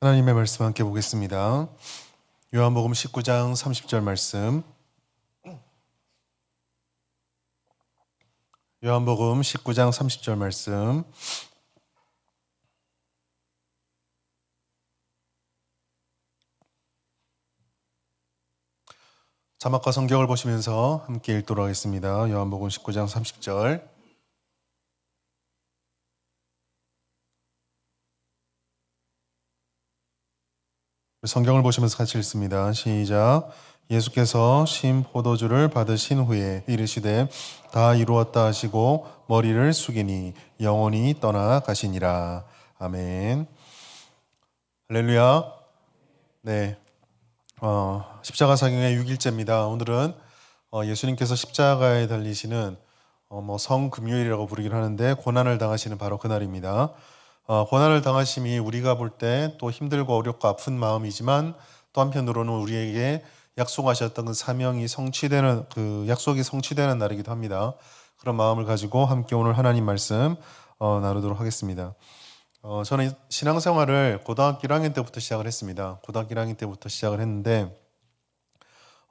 하나님의 말씀 함께 보겠습니다. 요한복음 19장 30절 말씀. 요한복음 19장 30절 말씀. 자막과 성경을 보시면서 함께 읽도록 하겠습니다. 요한복음 19장 30절. 성경을 보시면서 같이 읽습니다. 시작. 예수께서 신 포도주를 받으신 후에 이르시되 다 이루었다 하시고 머리를 숙이니 영혼이 떠나 가시니라. 아멘. 할렐루야. 네. 십자가 사경의 6일째입니다. 오늘은 예수님께서 십자가에 달리시는 성금요일이라고 부르긴 하는데 고난을 당하시는 바로 그날입니다. 고난을 당하심이 우리가 볼 때 또 힘들고 어렵고 아픈 마음이지만 또 한편으로는 우리에게 약속하셨던 그 사명이 성취되는 그 약속이 성취되는 날이기도 합니다. 그런 마음을 가지고 함께 오늘 하나님 말씀 나누도록 하겠습니다. 저는 신앙생활을 고등학교 1학년 때부터 시작을 했습니다. 고등학교 1학년 때부터 시작을 했는데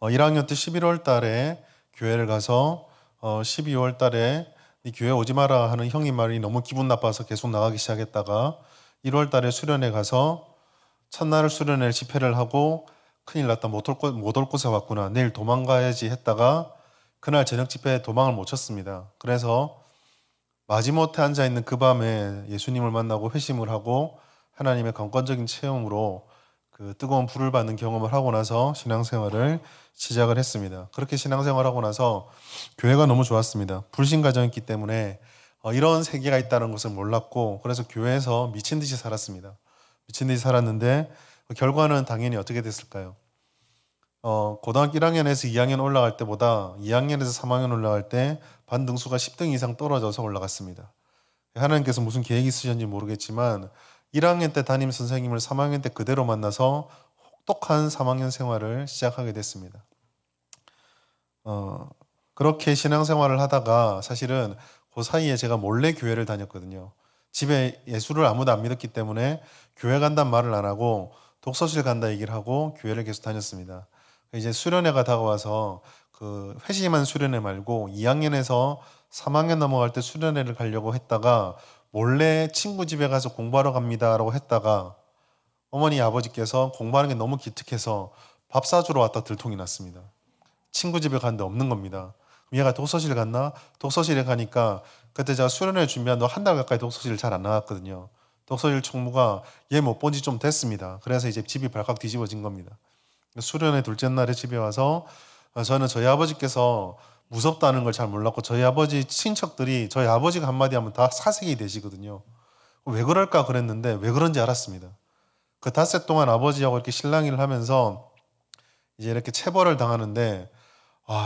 1학년 때 11월 달에 교회를 가서 12월 달에 이 교회 오지 마라 하는 형님 말이 너무 기분 나빠서 계속 나가기 시작했다가 1월 달에 수련회 가서 첫날 수련회 집회를 하고 큰일 났다, 못 올 곳에 왔구나, 내일 도망가야지 했다가 그날 저녁 집회에 도망을 못 쳤습니다. 그래서 마지못해 앉아있는 그 밤에 예수님을 만나고 회심을 하고 하나님의 강권적인 체험으로 그 뜨거운 불을 받는 경험을 하고 나서 신앙생활을 시작을 했습니다. 그렇게 신앙생활하고 나서 교회가 너무 좋았습니다. 불신가정이었기 때문에 이런 세계가 있다는 것을 몰랐고 그래서 교회에서 미친 듯이 살았습니다. 미친 듯이 살았는데 결과는 당연히 어떻게 됐을까요? 고등학교 1학년에서 2학년 올라갈 때보다 2학년에서 3학년 올라갈 때 반등수가 10등 이상 떨어져서 올라갔습니다. 하나님께서 무슨 계획이 있으셨는지 모르겠지만 1학년 때 담임 선생님을 3학년 때 그대로 만나서 혹독한 3학년 생활을 시작하게 됐습니다. 그렇게 신앙생활을 하다가 사실은 그 사이에 제가 몰래 교회를 다녔거든요. 집에 예수를 아무도 안 믿었기 때문에 교회 간다는 말을 안 하고 독서실 간다 얘기를 하고 교회를 계속 다녔습니다. 이제 수련회가 다가와서 그 회심한 수련회 말고 2학년에서 3학년 넘어갈 때 수련회를 가려고 했다가 몰래 친구 집에 가서 공부하러 갑니다라고 했다가 어머니 아버지께서 공부하는 게 너무 기특해서 밥 사주러 왔다 들통이 났습니다. 친구 집에 갔는데 없는 겁니다. 얘가 독서실 갔나? 독서실에 가니까 그때 제가 수련회 준비한다고 한 달 가까이 독서실을 잘 안 나갔거든요. 독서실 총무가 얘 못 본 지 좀 됐습니다. 그래서 이제 집이 발칵 뒤집어진 겁니다. 수련회 둘째 날에 집에 와서 저는 저희 아버지께서 무섭다는 걸 잘 몰랐고 저희 아버지 친척들이 저희 아버지가 한마디 하면 다 사색이 되시거든요. 왜 그럴까 그랬는데 왜 그런지 알았습니다. 그 닷새 동안 아버지하고 이렇게 실랑이를 하면서 이제 이렇게 체벌을 당하는데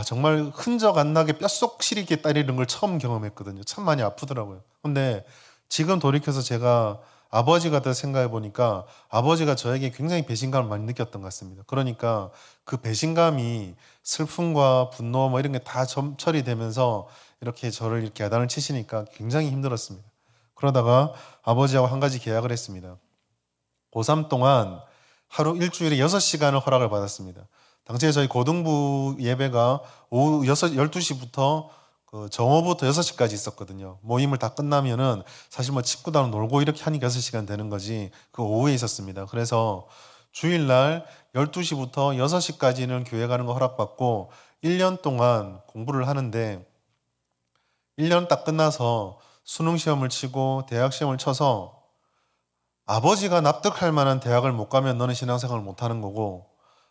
정말 흔적 안 나게 뼛속 시리게 때리는 걸 처음 경험했거든요. 참 많이 아프더라고요. 근데 지금 돌이켜서 제가 아버지가 더 생각해 보니까 아버지가 저에게 굉장히 배신감을 많이 느꼈던 것 같습니다. 그러니까 그 배신감이 슬픔과 분노 이런 게 다 처리되면서 이렇게 저를 이렇게 야단을 치시니까 굉장히 힘들었습니다. 그러다가 아버지하고 한 가지 계약을 했습니다. 고3 동안 하루 일주일에 6시간을 허락을 받았습니다. 당시에 저희 고등부 예배가 오후 12시부터 정오부터 6시까지 있었거든요. 모임을 다 끝나면은 사실 친구들하고 놀고 이렇게 하니까 6시간 되는 거지 그 오후에 있었습니다. 그래서 주일날 12시부터 6시까지는 교회 가는 거 허락받고 1년 동안 공부를 하는데 1년 딱 끝나서 수능시험을 치고 대학시험을 쳐서 아버지가 납득할 만한 대학을 못 가면 너는 신앙생활을 못 하는 거고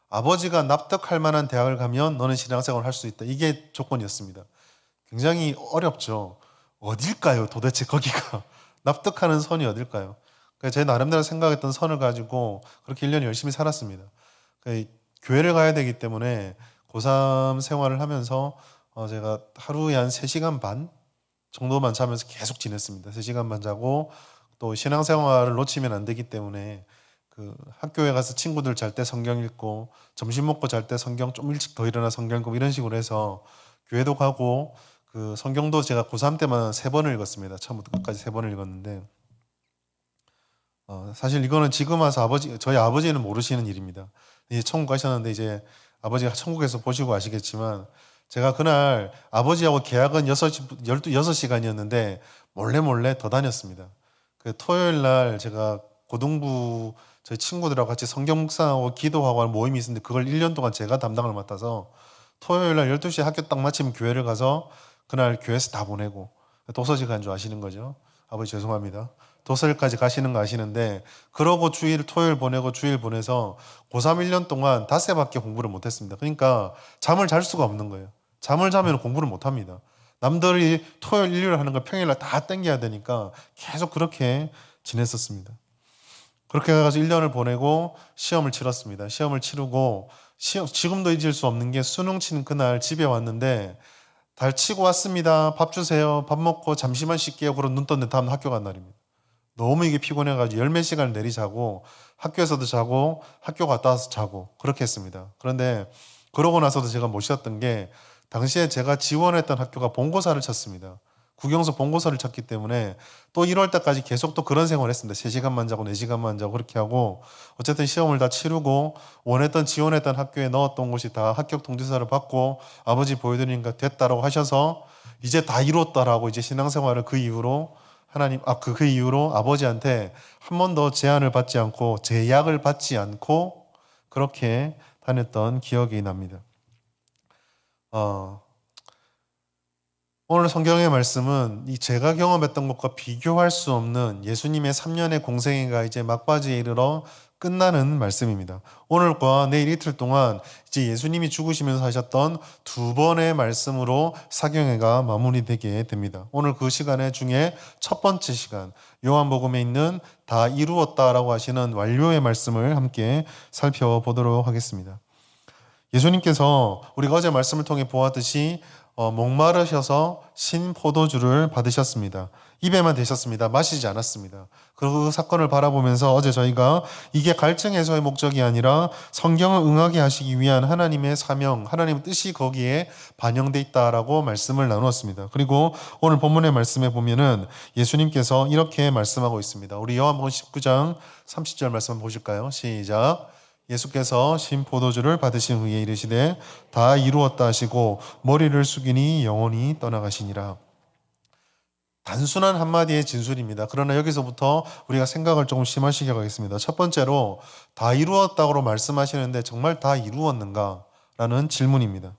아버지가 납득할 만한 대학을 가면 너는 신앙생활을 할 수 있다. 이게 조건이었습니다. 굉장히 어렵죠. 어딜까요? 도대체 거기가. 납득하는 선이 어딜까요? 제 나름대로 생각했던 선을 가지고 그렇게 1년 열심히 살았습니다. 교회를 가야 되기 때문에 고3 생활을 하면서 제가 하루에 한 3시간 반 정도만 자면서 계속 지냈습니다. 3시간 반 자고 또 신앙생활을 놓치면 안 되기 때문에 그 학교에 가서 친구들 잘 때 성경 읽고 점심 먹고 잘 때 성경 좀 일찍 더 일어나 성경 읽고 이런 식으로 해서 교회도 가고 그 성경도 제가 고3 때만 3번을 읽었습니다. 처음부터 끝까지 3번을 읽었는데 사실 이거는 지금 와서 저희 아버지는 모르시는 일입니다. 이제 천국 가셨는데 이제 아버지가 천국에서 보시고 아시겠지만 제가 그날 아버지하고 계약은 6시간이었는데 몰래 더 다녔습니다. 그 토요일 날 제가 고등부 저희 친구들하고 같이 성경 묵상하고 기도하고 하는 모임이 있었는데 그걸 1년 동안 제가 담당을 맡아서 토요일 날 12시에 학교 딱 마치면 교회를 가서 그날 교회에서 다 보내고 도서실 간 줄 아시는 거죠? 아버지 죄송합니다. 도서실까지 가시는 거 아시는데 그러고 토요일 보내고 주일 보내서 고3 1년 동안 닷새밖에 공부를 못했습니다. 그러니까 잠을 잘 수가 없는 거예요. 잠을 자면 공부를 못합니다. 남들이 토요일 일요일 하는 걸 평일날 다 땡겨야 되니까 계속 그렇게 지냈었습니다. 그렇게 해가지고 1년을 보내고 시험을 치렀습니다. 시험을 치르고 지금도 잊을 수 없는 게 수능 치는 그날 집에 왔는데 달 치고 왔습니다. 밥 주세요. 밥 먹고 잠시만 쉴게요. 그러고 눈 떴는데 다음 학교 간 날입니다. 너무 이게 피곤해가지고 열 몇 시간을 내리 자고 학교에서도 자고 학교 갔다 와서 자고 그렇게 했습니다. 그런데 그러고 나서도 제가 못 쉬었던 게 당시에 제가 지원했던 학교가 본고사를 쳤습니다. 국영수 본고사를 쳤기 때문에 또 1월 달까지 계속 또 그런 생활을 했습니다. 3시간만 자고 4시간만 자고 그렇게 하고 어쨌든 시험을 다 치르고 지원했던 학교에 넣었던 곳이 다 합격 통지서를 받고 아버지 보여드리니까 됐다라고 하셔서 이제 다 이뤘다라고 이제 신앙생활을 그 이후로 그 이후로 아버지한테 한 번 더 제한을 받지 않고 제약을 받지 않고 그렇게 다녔던 기억이 납니다. 오늘 성경의 말씀은 제가 경험했던 것과 비교할 수 없는 예수님의 3년의 공생애가 이제 막바지에 이르러 끝나는 말씀입니다. 오늘과 내일 이틀 동안 이제 예수님이 죽으시면서 하셨던 2번의 말씀으로 사경회가 마무리되게 됩니다. 오늘 그 시간의 중에 첫 번째 시간, 요한복음에 있는 다 이루었다라고 하시는 완료의 말씀을 함께 살펴보도록 하겠습니다. 예수님께서 우리가 어제 말씀을 통해 보았듯이 목마르셔서 신 포도주를 받으셨습니다. 입에만 대셨습니다. 마시지 않았습니다. 그 사건을 바라보면서 어제 저희가 이게 갈증 해소의 목적이 아니라 성경을 응하게 하시기 위한 하나님의 사명, 하나님의 뜻이 거기에 반영돼 있다라고 말씀을 나누었습니다. 그리고 오늘 본문의 말씀에 보면은 예수님께서 이렇게 말씀하고 있습니다. 우리 요한복음 19장 30절 말씀 한번 보실까요? 시작. 예수께서 신 포도주를 받으신 후에 이르시되 다 이루었다 하시고 머리를 숙이니 영혼이 떠나가시니라. 단순한 한마디의 진술입니다. 그러나 여기서부터 우리가 생각을 조금 심화시켜 가겠습니다. 첫 번째로 다 이루었다고 말씀하시는데 정말 다 이루었는가? 라는 질문입니다.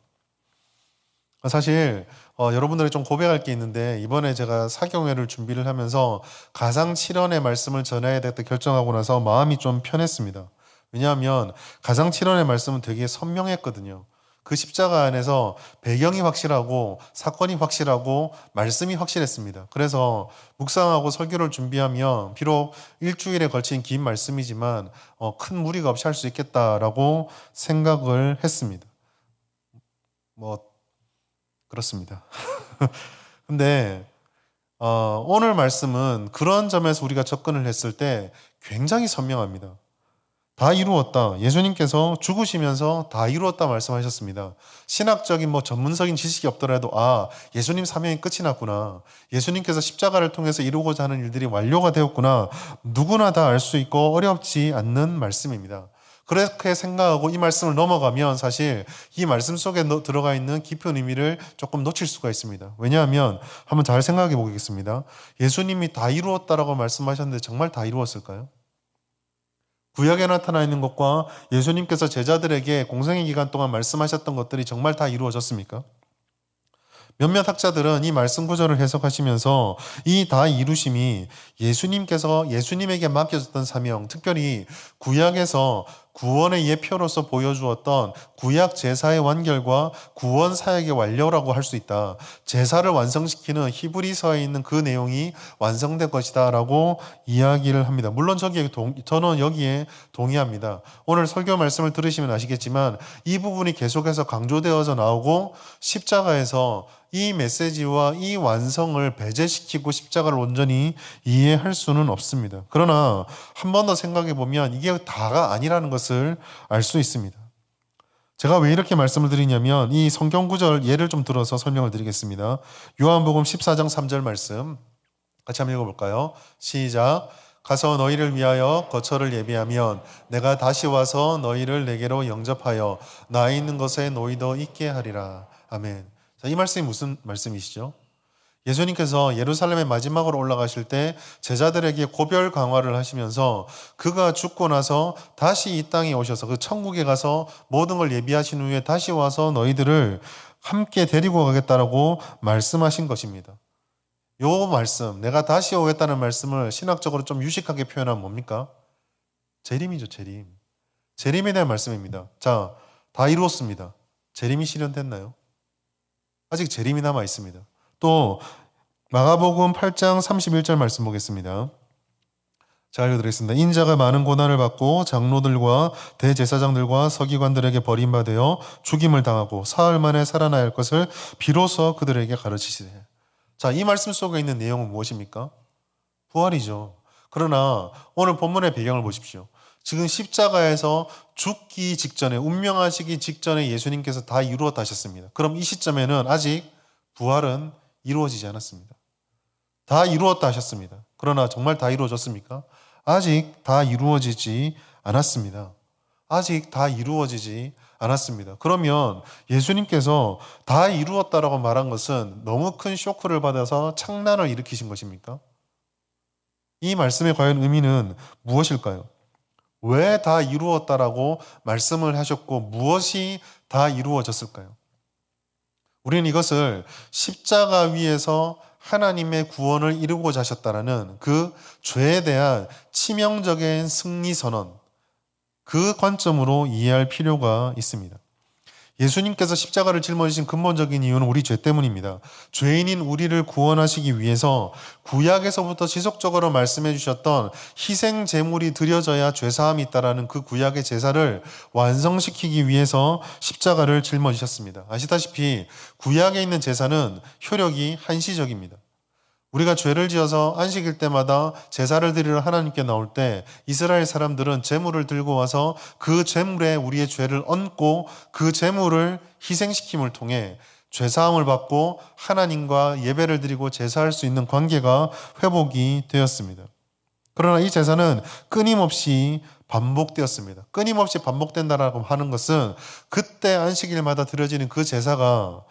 사실 여러분들이 좀 고백할 게 있는데 이번에 제가 사경회를 준비를 하면서 가상칠언의 말씀을 전해야 되겠다 결정하고 나서 마음이 좀 편했습니다. 왜냐하면 가상칠언의 말씀은 되게 선명했거든요. 그 십자가 안에서 배경이 확실하고 사건이 확실하고 말씀이 확실했습니다. 그래서 묵상하고 설교를 준비하면 비록 일주일에 걸친 긴 말씀이지만 큰 무리가 없이 할 수 있겠다라고 생각을 했습니다. 그렇습니다. 근데 오늘 말씀은 그런 점에서 우리가 접근을 했을 때 굉장히 선명합니다. 다 이루었다. 예수님께서 죽으시면서 다 이루었다 말씀하셨습니다. 신학적인 전문적인 지식이 없더라도 예수님 사명이 끝이 났구나. 예수님께서 십자가를 통해서 이루고자 하는 일들이 완료가 되었구나. 누구나 다 알 수 있고 어렵지 않는 말씀입니다. 그렇게 생각하고 이 말씀을 넘어가면 사실 이 말씀 속에 들어가 있는 깊은 의미를 조금 놓칠 수가 있습니다. 왜냐하면 한번 잘 생각해 보겠습니다. 예수님이 다 이루었다라고 말씀하셨는데 정말 다 이루었을까요? 구약에 나타나 있는 것과 예수님께서 제자들에게 공생의 기간 동안 말씀하셨던 것들이 정말 다 이루어졌습니까? 몇몇 학자들은 이 말씀 구절을 해석하시면서 이 다 이루심이 예수님에게 맡겨졌던 사명, 특별히 구약에서 구원의 예표로서 보여주었던 구약 제사의 완결과 구원 사역의 완료라고 할 수 있다. 제사를 완성시키는 히브리서에 있는 그 내용이 완성된 것이다 라고 이야기를 합니다. 물론 저는 여기에 동의합니다. 오늘 설교 말씀을 들으시면 아시겠지만 이 부분이 계속해서 강조되어져 나오고 십자가에서 이 메시지와 이 완성을 배제시키고 십자가를 온전히 이해할 수는 없습니다. 그러나 한 번 더 생각해 보면 이게 다가 아니라는 것을 알 수 있습니다. 제가 왜 이렇게 말씀을 드리냐면 이 성경 구절 예를 좀 들어서 설명을 드리겠습니다. 요한복음 14장 3절 말씀 같이 한번 읽어볼까요? 시작. 가서 너희를 위하여 거처를 예비하면 내가 다시 와서 너희를 내게로 영접하여 나 있는 곳에 너희도 있게 하리라. 아멘. 자, 이 말씀이 무슨 말씀이시죠? 예수님께서 예루살렘의 마지막으로 올라가실 때 제자들에게 고별 강화를 하시면서 그가 죽고 나서 다시 이 땅에 오셔서 그 천국에 가서 모든 걸 예비하신 후에 다시 와서 너희들을 함께 데리고 가겠다라고 말씀하신 것입니다. 요 말씀, 내가 다시 오겠다는 말씀을 신학적으로 좀 유식하게 표현하면 뭡니까? 재림이죠, 재림. 재림에 대한 말씀입니다. 자, 다 이루었습니다. 재림이 실현됐나요? 아직 재림이 남아 있습니다. 또 마가복음 8장 31절 말씀 보겠습니다. 자, 읽어드리겠습니다. 인자가 많은 고난을 받고 장로들과 대제사장들과 서기관들에게 버림받아 죽임을 당하고 사흘 만에 살아나야 할 것을 비로소 그들에게 가르치시되. 자, 이 말씀 속에 있는 내용은 무엇입니까? 부활이죠. 그러나 오늘 본문의 배경을 보십시오. 지금 십자가에서 죽기 직전에, 운명하시기 직전에 예수님께서 다 이루었다 하셨습니다. 그럼 이 시점에는 아직 부활은 이루어지지 않았습니다. 다 이루었다 하셨습니다. 그러나 정말 다 이루어졌습니까? 아직 다 이루어지지 않았습니다. 아직 다 이루어지지 않았습니다. 그러면 예수님께서 다 이루었다라고 말한 것은 너무 큰 쇼크를 받아서 창난을 일으키신 것입니까? 이 말씀의 과연 의미는 무엇일까요? 왜 다 이루었다라고 말씀을 하셨고 무엇이 다 이루어졌을까요? 우리는 이것을 십자가 위에서 하나님의 구원을 이루고자 하셨다라는 그 죄에 대한 치명적인 승리 선언, 그 관점으로 이해할 필요가 있습니다. 예수님께서 십자가를 짊어지신 근본적인 이유는 우리 죄 때문입니다. 죄인인 우리를 구원하시기 위해서 구약에서부터 지속적으로 말씀해 주셨던 희생 제물이 드려져야 죄사함이 있다라는 그 구약의 제사를 완성시키기 위해서 십자가를 짊어지셨습니다. 아시다시피 구약에 있는 제사는 효력이 한시적입니다. 우리가 죄를 지어서 안식일 때마다 제사를 드리러 하나님께 나올 때 이스라엘 사람들은 제물을 들고 와서 그 제물에 우리의 죄를 얹고 그 제물을 희생시킴을 통해 죄사함을 받고 하나님과 예배를 드리고 제사할 수 있는 관계가 회복이 되었습니다. 그러나 이 제사는 끊임없이 반복되었습니다. 끊임없이 반복된다라고 하는 것은 그때 안식일마다 드려지는 그 제사가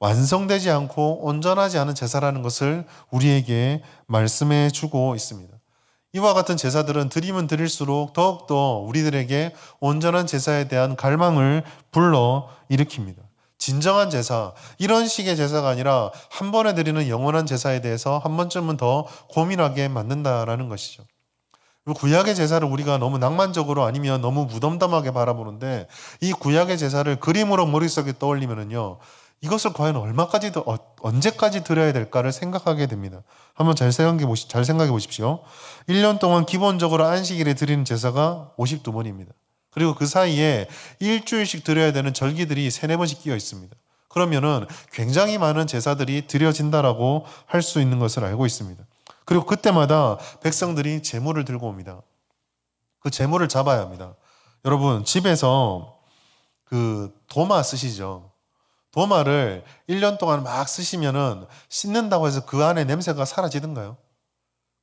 완성되지 않고 온전하지 않은 제사라는 것을 우리에게 말씀해 주고 있습니다. 이와 같은 제사들은 드리면 드릴수록 더욱더 우리들에게 온전한 제사에 대한 갈망을 불러 일으킵니다. 진정한 제사, 이런 식의 제사가 아니라 한 번에 드리는 영원한 제사에 대해서 한 번쯤은 더 고민하게 만든다라는 것이죠. 구약의 제사를 우리가 너무 낭만적으로 아니면 너무 무덤덤하게 바라보는데 이 구약의 제사를 그림으로 머릿속에 떠올리면요, 이것을 과연 언제까지 드려야 될까를 생각하게 됩니다. 한번 잘 생각해 보십시오. 1년 동안 기본적으로 안식일에 드리는 제사가 52번입니다. 그리고 그 사이에 일주일씩 드려야 되는 절기들이 3-4번씩 끼어 있습니다. 그러면은 굉장히 많은 제사들이 드려진다라고 할 수 있는 것을 알고 있습니다. 그리고 그때마다 백성들이 제물을 들고 옵니다. 그 제물을 잡아야 합니다. 여러분, 집에서 그 도마 쓰시죠? 도마를 1년 동안 막 쓰시면은 씻는다고 해서 그 안에 냄새가 사라지던가요?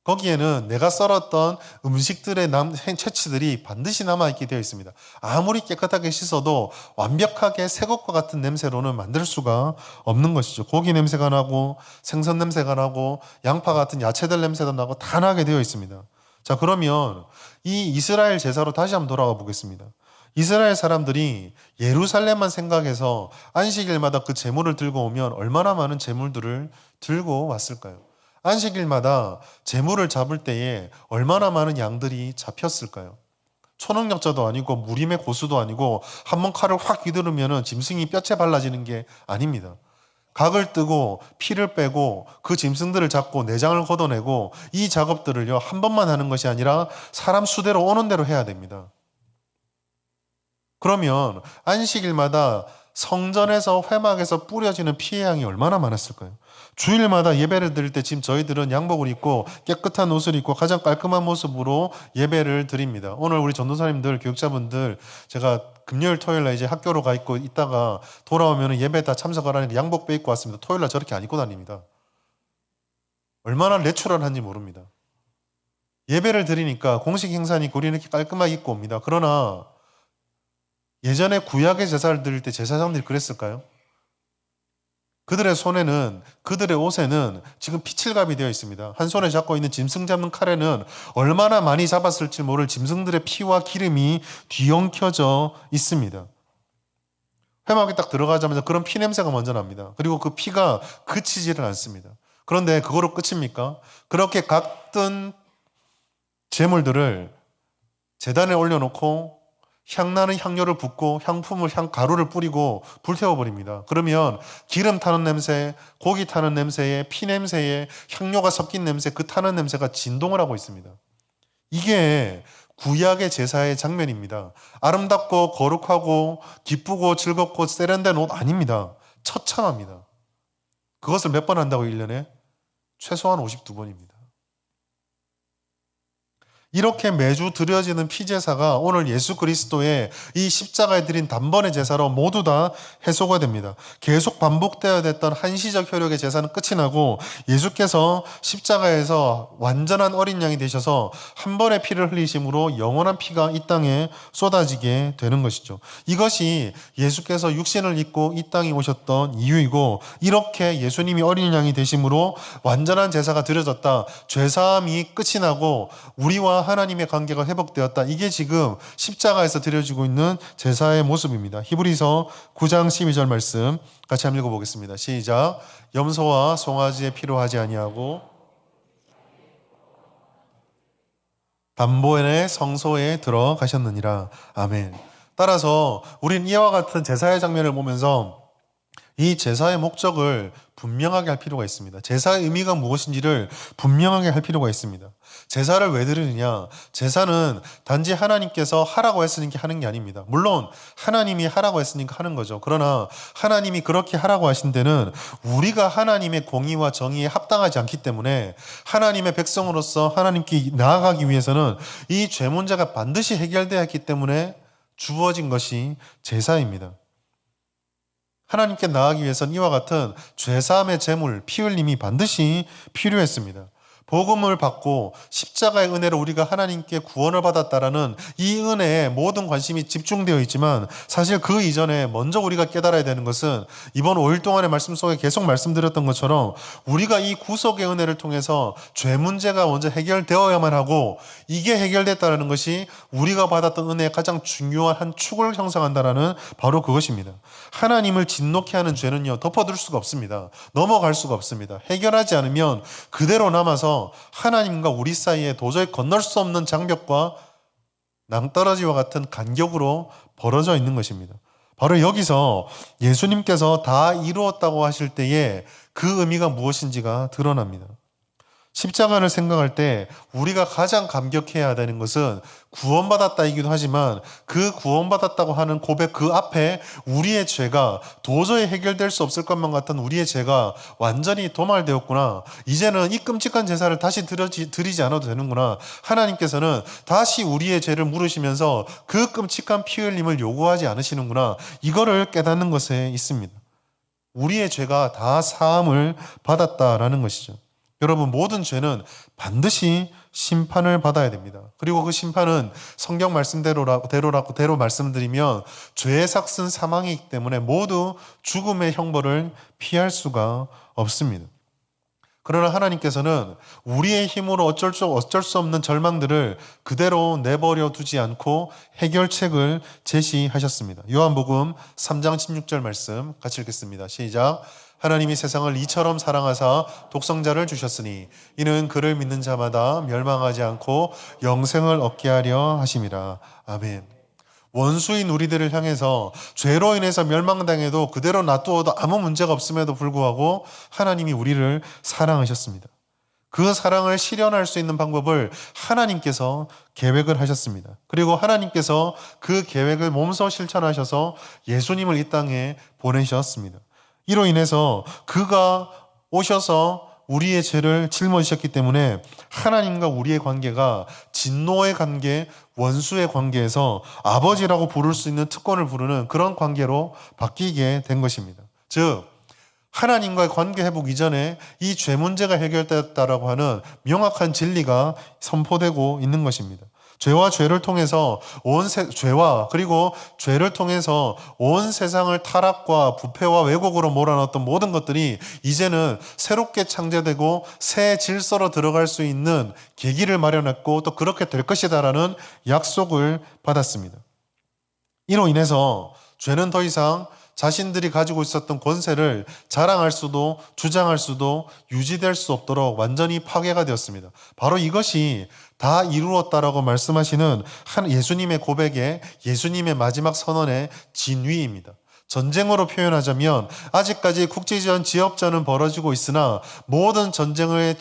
거기에는 내가 썰었던 음식들의 채취들이 반드시 남아있게 되어 있습니다. 아무리 깨끗하게 씻어도 완벽하게 새 것과 같은 냄새로는 만들 수가 없는 것이죠. 고기 냄새가 나고 생선 냄새가 나고 양파 같은 야채들 냄새도 나고 다 나게 되어 있습니다. 자, 그러면 이 이스라엘 제사로 다시 한번 돌아가 보겠습니다. 이스라엘 사람들이 예루살렘만 생각해서 안식일마다 그 제물을 들고 오면 얼마나 많은 제물들을 들고 왔을까요? 안식일마다 제물을 잡을 때에 얼마나 많은 양들이 잡혔을까요? 초능력자도 아니고 무림의 고수도 아니고 한번 칼을 확 휘두르면 짐승이 뼈째 발라지는 게 아닙니다. 각을 뜨고 피를 빼고 그 짐승들을 잡고 내장을 걷어내고 이 작업들을요, 한 번만 하는 것이 아니라 사람 수대로 오는 대로 해야 됩니다. 그러면 안식일마다 성전에서 회막에서 뿌려지는 피의 양이 얼마나 많았을까요? 주일마다 예배를 드릴 때 지금 저희들은 양복을 입고 깨끗한 옷을 입고 가장 깔끔한 모습으로 예배를 드립니다. 오늘 우리 전도사님들, 교육자분들, 제가 금요일, 토요일 날 이제 학교로 가 있고 있다가 돌아오면 예배 다 참석하라니까 양복 빼입고 왔습니다. 토요일 날 저렇게 안 입고 다닙니다. 얼마나 내추럴한지 모릅니다. 예배를 드리니까 공식 행사니까 우리는 이렇게 깔끔하게 입고 옵니다. 그러나 예전에 구약의 제사를 드릴 때 제사장들이 그랬을까요? 그들의 손에는, 그들의 옷에는 지금 피칠갑이 되어 있습니다. 한 손에 잡고 있는 짐승 잡는 칼에는 얼마나 많이 잡았을지 모를 짐승들의 피와 기름이 뒤엉켜져 있습니다. 회막에 딱 들어가자마자 그런 피 냄새가 먼저 납니다. 그리고 그 피가 그치지를 않습니다. 그런데 그거로 끝입니까? 그렇게 각든 제물들을 제단에 올려놓고 향나는 향료를 붓고 가루를 뿌리고 불태워버립니다. 그러면 기름 타는 냄새, 고기 타는 냄새에, 피 냄새에, 향료가 섞인 냄새, 그 타는 냄새가 진동을 하고 있습니다. 이게 구약의 제사의 장면입니다. 아름답고 거룩하고 기쁘고 즐겁고 세련된 옷 아닙니다. 처참합니다. 그것을 몇 번 한다고 1년에? 최소한 52번입니다. 이렇게 매주 드려지는 피제사가 오늘 예수 그리스도의 이 십자가에 드린 단번의 제사로 모두 다 해소가 됩니다. 계속 반복되어야 됐던 한시적 효력의 제사는 끝이 나고 예수께서 십자가에서 완전한 어린 양이 되셔서 한 번의 피를 흘리심으로 영원한 피가 이 땅에 쏟아지게 되는 것이죠. 이것이 예수께서 육신을 입고 이 땅에 오셨던 이유이고, 이렇게 예수님이 어린 양이 되심으로 완전한 제사가 드려졌다. 죄사함이 끝이 나고 우리와 하나님의 관계가 회복되었다. 이게 지금 십자가에서 드려지고 있는 제사의 모습입니다. 히브리서 9장 12절 말씀 같이 한번 읽어보겠습니다. 시작. 염소와 송아지에 필요하지 아니하고 단번에 성소에 들어가셨느니라. 아멘. 따라서 우린 이와 같은 제사의 장면을 보면서 이 제사의 목적을 분명하게 할 필요가 있습니다. 제사의 의미가 무엇인지를 분명하게 할 필요가 있습니다. 제사를 왜 드리느냐? 제사는 단지 하나님께서 하라고 했으니까 하는 게 아닙니다. 물론 하나님이 하라고 했으니까 하는 거죠. 그러나 하나님이 그렇게 하라고 하신 데는 우리가 하나님의 공의와 정의에 합당하지 않기 때문에 하나님의 백성으로서 하나님께 나아가기 위해서는 이 죄 문제가 반드시 해결되어야 했기 때문에 주어진 것이 제사입니다. 하나님께 나아가기 위해서는 이와 같은 죄사함의 제물, 피 흘림이 반드시 필요했습니다. 복음을 받고 십자가의 은혜로 우리가 하나님께 구원을 받았다라는 이 은혜에 모든 관심이 집중되어 있지만, 사실 그 이전에 먼저 우리가 깨달아야 되는 것은 이번 5일 동안의 말씀 속에 계속 말씀드렸던 것처럼 우리가 이 구속의 은혜를 통해서 죄 문제가 먼저 해결되어야만 하고, 이게 해결됐다는 것이 우리가 받았던 은혜의 가장 중요한 한 축을 형성한다라는 바로 그것입니다. 하나님을 진노케 하는 죄는요, 덮어둘 수가 없습니다. 넘어갈 수가 없습니다. 해결하지 않으면 그대로 남아서 하나님과 우리 사이에 도저히 건널 수 없는 장벽과 낭떠러지와 같은 간격으로 벌어져 있는 것입니다. 바로 여기서 예수님께서 다 이루었다고 하실 때에 그 의미가 무엇인지가 드러납니다. 십자가를 생각할 때 우리가 가장 감격해야 되는 것은 구원받았다이기도 하지만, 그 구원받았다고 하는 고백 그 앞에 우리의 죄가 도저히 해결될 수 없을 것만 같은 우리의 죄가 완전히 도말되었구나. 이제는 이 끔찍한 제사를 다시 드리지 않아도 되는구나. 하나님께서는 다시 우리의 죄를 물으시면서 그 끔찍한 피 흘림을 요구하지 않으시는구나. 이거를 깨닫는 것에 있습니다. 우리의 죄가 다 사함을 받았다라는 것이죠. 여러분, 모든 죄는 반드시 심판을 받아야 됩니다. 그리고 그 심판은 성경 말씀대로 말씀드리면 죄의 삭은 사망이기 때문에 모두 죽음의 형벌을 피할 수가 없습니다. 그러나 하나님께서는 우리의 힘으로 어쩔 수 없는 절망들을 그대로 내버려 두지 않고 해결책을 제시하셨습니다. 요한복음 3장 16절 말씀 같이 읽겠습니다. 시작. 하나님이 세상을 이처럼 사랑하사 독생자를 주셨으니 이는 그를 믿는 자마다 멸망하지 않고 영생을 얻게 하려 하심이라. 아멘. 원수인 우리들을 향해서 죄로 인해서 멸망당해도 그대로 놔두어도 아무 문제가 없음에도 불구하고 하나님이 우리를 사랑하셨습니다. 그 사랑을 실현할 수 있는 방법을 하나님께서 계획을 하셨습니다. 그리고 하나님께서 그 계획을 몸소 실천하셔서 예수님을 이 땅에 보내셨습니다. 이로 인해서 그가 오셔서 우리의 죄를 짊어지셨기 때문에 하나님과 우리의 관계가 진노의 관계, 원수의 관계에서 아버지라고 부를 수 있는 특권을 부르는 그런 관계로 바뀌게 된 것입니다. 즉, 하나님과의 관계 회복 이전에 이 죄 문제가 해결되었다라고 하는 명확한 진리가 선포되고 있는 것입니다. 죄와 죄를 통해서 죄와 그리고 죄를 통해서 온 세상을 타락과 부패와 왜곡으로 몰아넣었던 모든 것들이 이제는 새롭게 창조되고 새 질서로 들어갈 수 있는 계기를 마련했고 또 그렇게 될 것이다라는 약속을 받았습니다. 이로 인해서 죄는 더 이상 자신들이 가지고 있었던 권세를 자랑할 수도 주장할 수도 유지될 수 없도록 완전히 파괴가 되었습니다. 바로 이것이 다 이루었다라고 말씀하시는 예수님의 고백에 예수님의 마지막 선언의 진위입니다. 전쟁으로 표현하자면 아직까지 국지전 지역전은 벌어지고 있으나 모든 전쟁의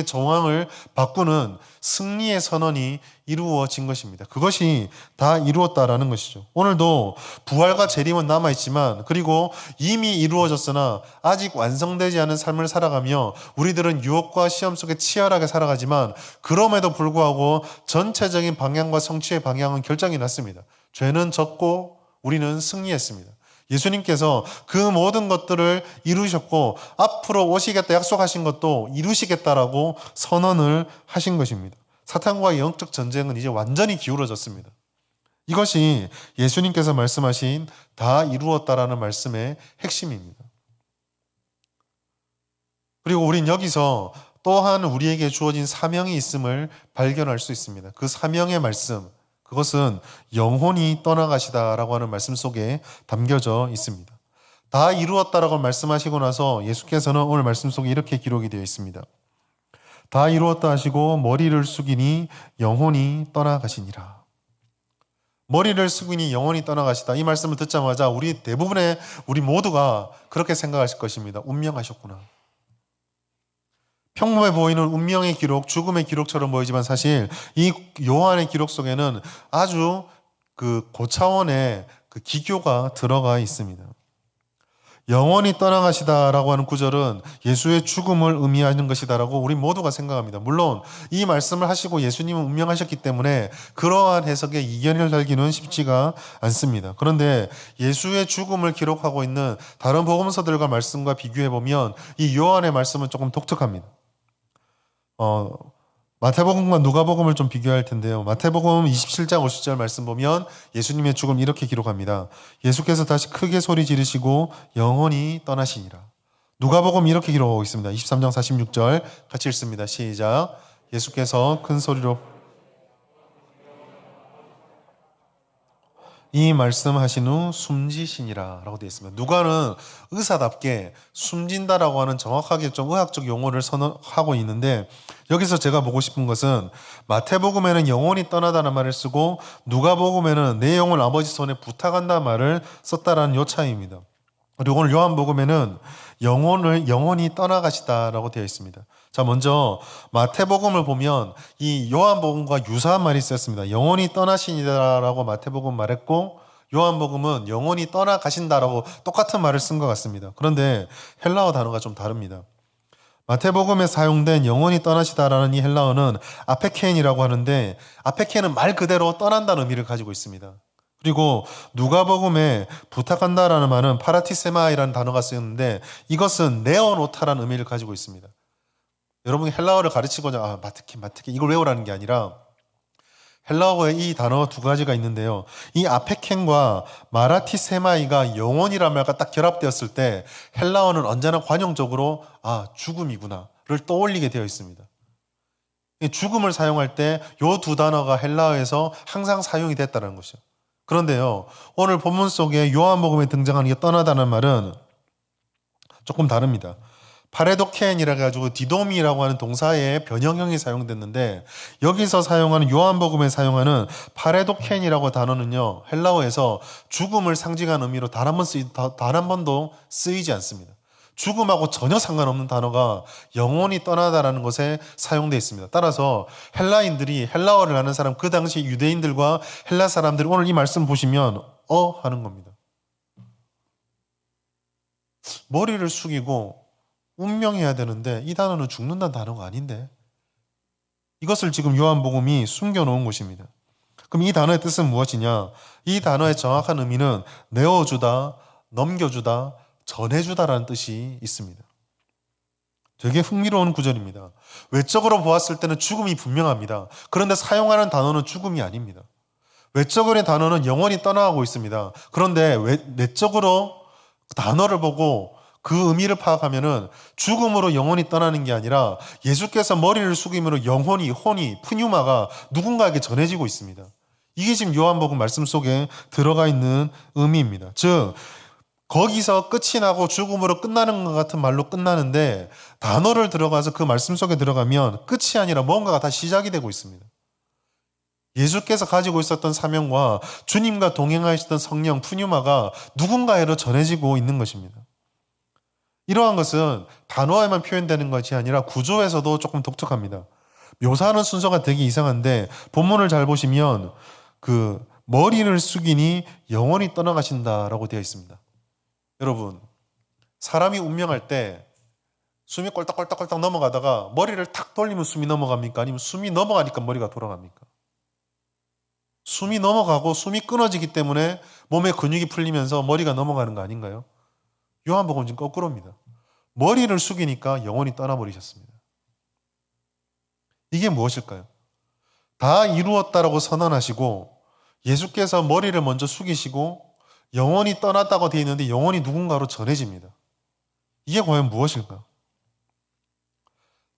정황을 바꾸는 승리의 선언이 이루어진 것입니다. 그것이 다 이루었다라는 것이죠. 오늘도 부활과 재림은 남아있지만 그리고 이미 이루어졌으나 아직 완성되지 않은 삶을 살아가며 우리들은 유혹과 시험 속에 치열하게 살아가지만 그럼에도 불구하고 전체적인 방향과 성취의 방향은 결정이 났습니다. 죄는 졌고 우리는 승리했습니다. 예수님께서 그 모든 것들을 이루셨고 앞으로 오시겠다 약속하신 것도 이루시겠다라고 선언을 하신 것입니다. 사탄과의 영적 전쟁은 이제 완전히 기울어졌습니다. 이것이 예수님께서 말씀하신 다 이루었다라는 말씀의 핵심입니다. 그리고 우린 여기서 또한 우리에게 주어진 사명이 있음을 발견할 수 있습니다. 그 사명의 말씀, 그것은 영혼이 떠나가시다라고 하는 말씀 속에 담겨져 있습니다. 다 이루었다라고 말씀하시고 나서 예수께서는 오늘 말씀 속에 이렇게 기록이 되어 있습니다. 다 이루었다 하시고 머리를 숙이니 영혼이 떠나가시니라. 머리를 숙이니 영혼이 떠나가시다. 이 말씀을 듣자마자 우리 모두가 그렇게 생각하실 것입니다. 운명하셨구나. 평범해 보이는 운명의 기록, 죽음의 기록처럼 보이지만 사실 이 요한의 기록 속에는 아주 고차원의 기교가 들어가 있습니다. 영원히 떠나가시다라고 하는 구절은 예수의 죽음을 의미하는 것이다라고 우리 모두가 생각합니다. 물론 이 말씀을 하시고 예수님은 운명하셨기 때문에 그러한 해석에 이견을 달기는 쉽지가 않습니다. 그런데 예수의 죽음을 기록하고 있는 다른 복음서들과 말씀과 비교해보면 이 요한의 말씀은 조금 독특합니다. 마태복음과 누가복음을 좀 비교할 텐데요. 마태복음 27장 50절 말씀 보면 예수님의 죽음 이렇게 기록합니다. 예수께서 다시 크게 소리 지르시고 영원히 떠나시니라. 누가복음 이렇게 기록하고 있습니다. 23장 46절 같이 읽습니다. 시작. 예수께서 큰 소리로 이 말씀하신 후 숨지시니라 라고 되어 있습니다. 누가는 의사답게 숨진다라고 하는 정확하게 좀 의학적 용어를 선언하고 있는데 여기서 제가 보고 싶은 것은 마태복음에는 영혼이 떠나다는 말을 쓰고 누가복음에는 내 영을 아버지 손에 부탁한다는 말을 썼다라는 요 차이입니다. 그리고 오늘 요한복음에는 영혼이 떠나가시다라고 되어 있습니다. 자, 먼저 마태복음을 보면 이 요한복음과 유사한 말이 쓰였습니다. 영혼이 떠나시니다라고 마태복음 말했고 요한복음은 영혼이 떠나가신다라고 똑같은 말을 쓴 것 같습니다. 그런데 헬라어 단어가 좀 다릅니다. 마태복음에 사용된 영혼이 떠나시다라는 이 헬라어는 아페켄이라고 하는데 아페켄은 말 그대로 떠난다는 의미를 가지고 있습니다. 그리고 누가복음에 부탁한다라는 말은 파라티세마이라는 단어가 쓰였는데 이것은 네어노타라는 의미를 가지고 있습니다. 여러분이 헬라어를 가르치고자 마트케 이걸 외우라는 게 아니라 헬라어에 이 단어 두 가지가 있는데요. 이 아페켄과 마라티세마이가 영혼이란 말과 딱 결합되었을 때 헬라어는 언제나 관용적으로 죽음이구나를 떠올리게 되어 있습니다. 죽음을 사용할 때 이 두 단어가 헬라어에서 항상 사용이 됐다는 것이죠. 그런데요, 오늘 본문 속에 요한복음에 등장하는 이 떠나다는 말은 조금 다릅니다. 파레도켄이라 가지고 디도미라고 하는 동사의 변형형이 사용됐는데 여기서 사용하는 요한복음에 사용하는 파레도켄이라고 단어는요 헬라어에서 죽음을 상징하는 의미로 단 한 번도 쓰이지 않습니다. 죽음하고 전혀 상관없는 단어가 영혼이 떠나다라는 것에 사용되어 있습니다. 따라서 헬라인들이 헬라어를 아는 사람 그 당시 유대인들과 헬라 사람들이 오늘 이 말씀 보시면 하는 겁니다. 머리를 숙이고 운명해야 되는데 이 단어는 죽는다는 단어가 아닌데 이것을 지금 요한복음이 숨겨놓은 것입니다. 그럼 이 단어의 뜻은 무엇이냐? 이 단어의 정확한 의미는 내어주다, 넘겨주다, 전해주다라는 뜻이 있습니다. 되게 흥미로운 구절입니다. 외적으로 보았을 때는 죽음이 분명합니다. 그런데 사용하는 단어는 죽음이 아닙니다. 외적으로의 단어는 영원히 떠나가고 있습니다. 그런데 내적으로 단어를 보고 그 의미를 파악하면은 죽음으로 영혼이 떠나는 게 아니라 예수께서 머리를 숙임으로 영혼이, 혼이, 푸뉴마가 누군가에게 전해지고 있습니다. 이게 지금 요한복음 말씀 속에 들어가 있는 의미입니다. 즉 거기서 끝이 나고 죽음으로 끝나는 것 같은 말로 끝나는데 단어를 들어가서 그 말씀 속에 들어가면 끝이 아니라 뭔가가 다 시작이 되고 있습니다. 예수께서 가지고 있었던 사명과 주님과 동행하셨던 성령 푸뉴마가 누군가에로 전해지고 있는 것입니다. 이러한 것은 단어에만 표현되는 것이 아니라 구조에서도 조금 독특합니다. 묘사하는 순서가 되게 이상한데 본문을 잘 보시면 그 머리를 숙이니 영원히 떠나가신다라고 되어 있습니다. 여러분, 사람이 운명할 때 숨이 꼴딱꼴딱꼴딱 넘어가다가 머리를 탁 돌리면 숨이 넘어갑니까? 아니면 숨이 넘어가니까 머리가 돌아갑니까? 숨이 넘어가고 숨이 끊어지기 때문에 몸의 근육이 풀리면서 머리가 넘어가는 거 아닌가요? 요한복음은 지금 거꾸로입니다. 머리를 숙이니까 영원히 떠나버리셨습니다. 이게 무엇일까요? 다 이루었다라고 선언하시고 예수께서 머리를 먼저 숙이시고 영원히 떠났다고 되어 있는데 영원히 누군가로 전해집니다. 이게 과연 무엇일까요?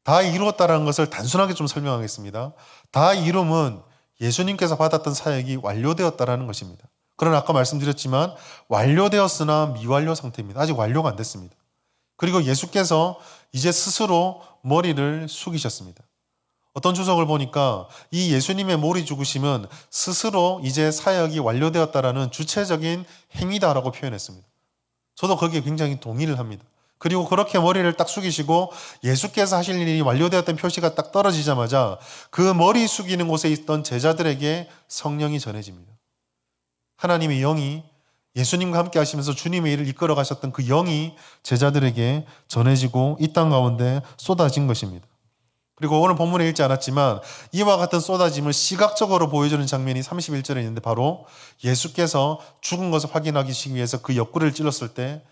다 이루었다라는 것을 단순하게 좀 설명하겠습니다. 다 이룸은 예수님께서 받았던 사역이 완료되었다라는 것입니다. 그러나 아까 말씀드렸지만 완료되었으나 미완료 상태입니다. 아직 완료가 안 됐습니다. 그리고 예수께서 이제 스스로 머리를 숙이셨습니다. 어떤 주석을 보니까 이 예수님의 머리 죽으심은 스스로 이제 사역이 완료되었다라는 주체적인 행위다라고 표현했습니다. 저도 거기에 굉장히 동의를 합니다. 그리고 그렇게 머리를 딱 숙이시고 예수께서 하실 일이 완료되었던 표시가 딱 떨어지자마자 그 머리 숙이는 곳에 있던 제자들에게 성령이 전해집니다. 하나님의 영이 예수님과 함께 하시면서 주님의 일을 이끌어 가셨던 그 영이 제자들에게 전해지고 이 땅 가운데 쏟아진 것입니다. 그리고 오늘 본문에 읽지 않았지만 이와 같은 쏟아짐을 시각적으로 보여주는 장면이 31절에 있는데 바로 예수께서 죽은 것을 확인하기 위해서 그 옆구리를 찔렀을 때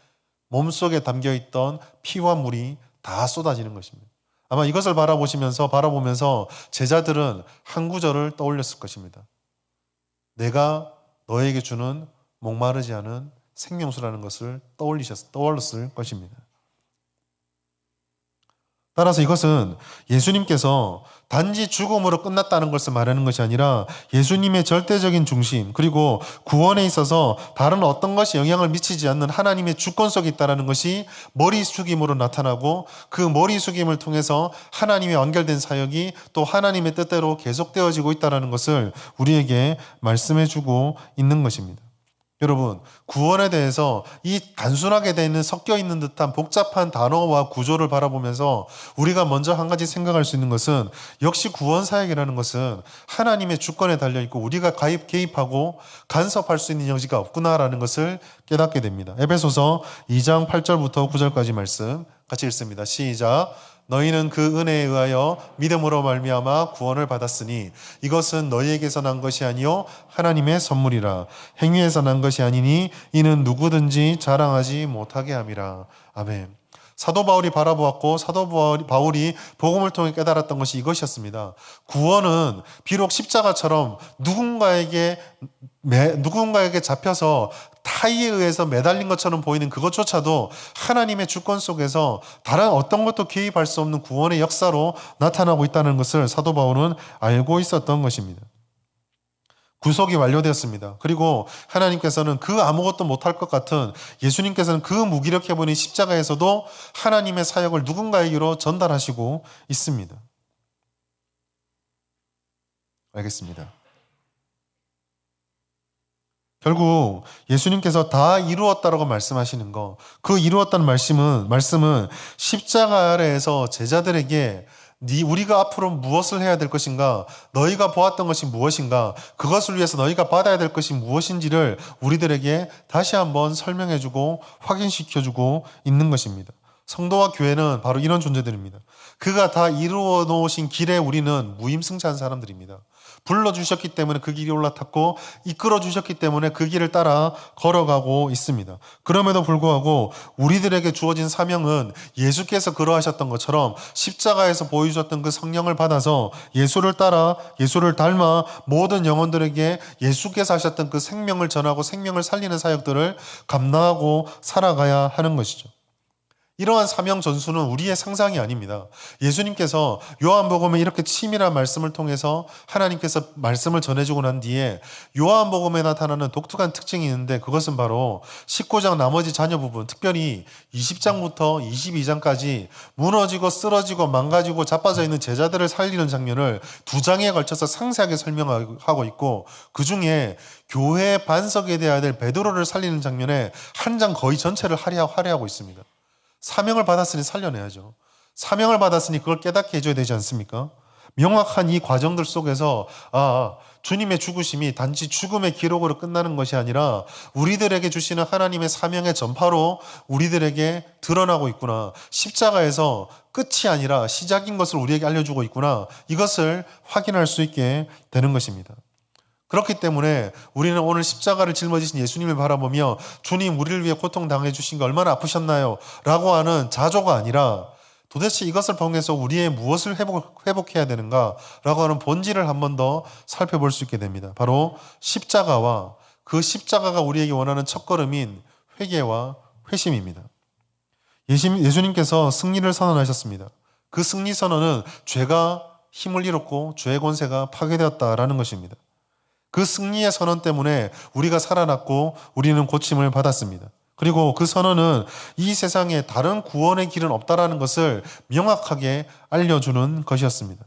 몸속에 담겨있던 피와 물이 다 쏟아지는 것입니다. 아마 이것을 바라보면서 제자들은 한 구절을 떠올렸을 것입니다. 내가 너에게 주는 목마르지 않은 생명수라는 것을 떠올렸을 것입니다. 따라서 이것은 예수님께서 단지 죽음으로 끝났다는 것을 말하는 것이 아니라 예수님의 절대적인 중심 그리고 구원에 있어서 다른 어떤 것이 영향을 미치지 않는 하나님의 주권 속에 있다는 것이 머리 숙임으로 나타나고 그 머리 숙임을 통해서 하나님의 완결된 사역이 또 하나님의 뜻대로 계속되어지고 있다는 것을 우리에게 말씀해주고 있는 것입니다. 여러분, 구원에 대해서 이 단순하게 되어 있는 섞여 있는 듯한 복잡한 단어와 구조를 바라보면서 우리가 먼저 한 가지 생각할 수 있는 것은 역시 구원 사역이라는 것은 하나님의 주권에 달려있고 우리가 개입하고 간섭할 수 있는 여지가 없구나라는 것을 깨닫게 됩니다. 에베소서 2장 8절부터 9절까지 말씀 같이 읽습니다. 시작. 너희는 그 은혜에 의하여 믿음으로 말미암아 구원을 받았으니 이것은 너희에게서 난 것이 아니요 하나님의 선물이라. 행위에서 난 것이 아니니 이는 누구든지 자랑하지 못하게 함이라. 아멘. 사도 바울이 바라보았고 사도 바울이 복음을 통해 깨달았던 것이 이것이었습니다. 구원은 비록 십자가처럼 누군가에게 잡혀서 타의에 의해서 매달린 것처럼 보이는 그것조차도 하나님의 주권 속에서 다른 어떤 것도 개입할 수 없는 구원의 역사로 나타나고 있다는 것을 사도 바울은 알고 있었던 것입니다. 구속이 완료되었습니다. 그리고 하나님께서는 그 아무것도 못할 것 같은 예수님께서는 그 무기력해 보이는 십자가에서도 하나님의 사역을 누군가에게로 전달하시고 있습니다. 알겠습니다. 결국 예수님께서 다 이루었다라고 말씀하시는 거, 그 이루었다는 말씀은 십자가 아래에서 제자들에게 우리가 앞으로 무엇을 해야 될 것인가, 너희가 보았던 것이 무엇인가, 그것을 위해서 너희가 받아야 될 것이 무엇인지를 우리들에게 다시 한번 설명해주고 확인시켜주고 있는 것입니다. 성도와 교회는 바로 이런 존재들입니다. 그가 다 이루어 놓으신 길에 우리는 무임승차한 사람들입니다. 불러주셨기 때문에 그 길이 올라탔고 이끌어주셨기 때문에 그 길을 따라 걸어가고 있습니다. 그럼에도 불구하고 우리들에게 주어진 사명은 예수께서 그러하셨던 것처럼 십자가에서 보여주셨던 그 성령을 받아서 예수를 따라 예수를 닮아 모든 영혼들에게 예수께서 하셨던 그 생명을 전하고 생명을 살리는 사역들을 감당하고 살아가야 하는 것이죠. 이러한 사명 전수는 우리의 상상이 아닙니다. 예수님께서 요한복음에 이렇게 치밀한 말씀을 통해서 하나님께서 말씀을 전해주고 난 뒤에 요한복음에 나타나는 독특한 특징이 있는데 그것은 바로 19장 나머지 자녀 부분, 특별히 20장부터 22장까지 무너지고 쓰러지고 망가지고 자빠져 있는 제자들을 살리는 장면을 2장에 걸쳐서 상세하게 설명하고 있고, 그 중에 교회 반석에 대해야 될 베드로를 살리는 장면에 한 장 거의 전체를 할애하고 있습니다. 사명을 받았으니 살려내야죠. 사명을 받았으니 그걸 깨닫게 해줘야 되지 않습니까? 명확한 이 과정들 속에서 주님의 죽으심이 단지 죽음의 기록으로 끝나는 것이 아니라 우리들에게 주시는 하나님의 사명의 전파로 우리들에게 드러나고 있구나. 십자가에서 끝이 아니라 시작인 것을 우리에게 알려주고 있구나. 이것을 확인할 수 있게 되는 것입니다. 그렇기 때문에 우리는 오늘 십자가를 짊어지신 예수님을 바라보며 주님 우리를 위해 고통당해 주신 게 얼마나 아프셨나요? 라고 하는 자조가 아니라 도대체 이것을 통해서 우리의 무엇을 회복해야 되는가? 라고 하는 본질을 한 번 더 살펴볼 수 있게 됩니다. 바로 십자가와 그 십자가가 우리에게 원하는 첫걸음인 회개와 회심입니다. 예수님께서 승리를 선언하셨습니다. 그 승리 선언은 죄가 힘을 잃었고 죄의 권세가 파괴되었다라는 것입니다. 그 승리의 선언 때문에 우리가 살아났고 우리는 고침을 받았습니다. 그리고 그 선언은 이 세상에 다른 구원의 길은 없다라는 것을 명확하게 알려주는 것이었습니다.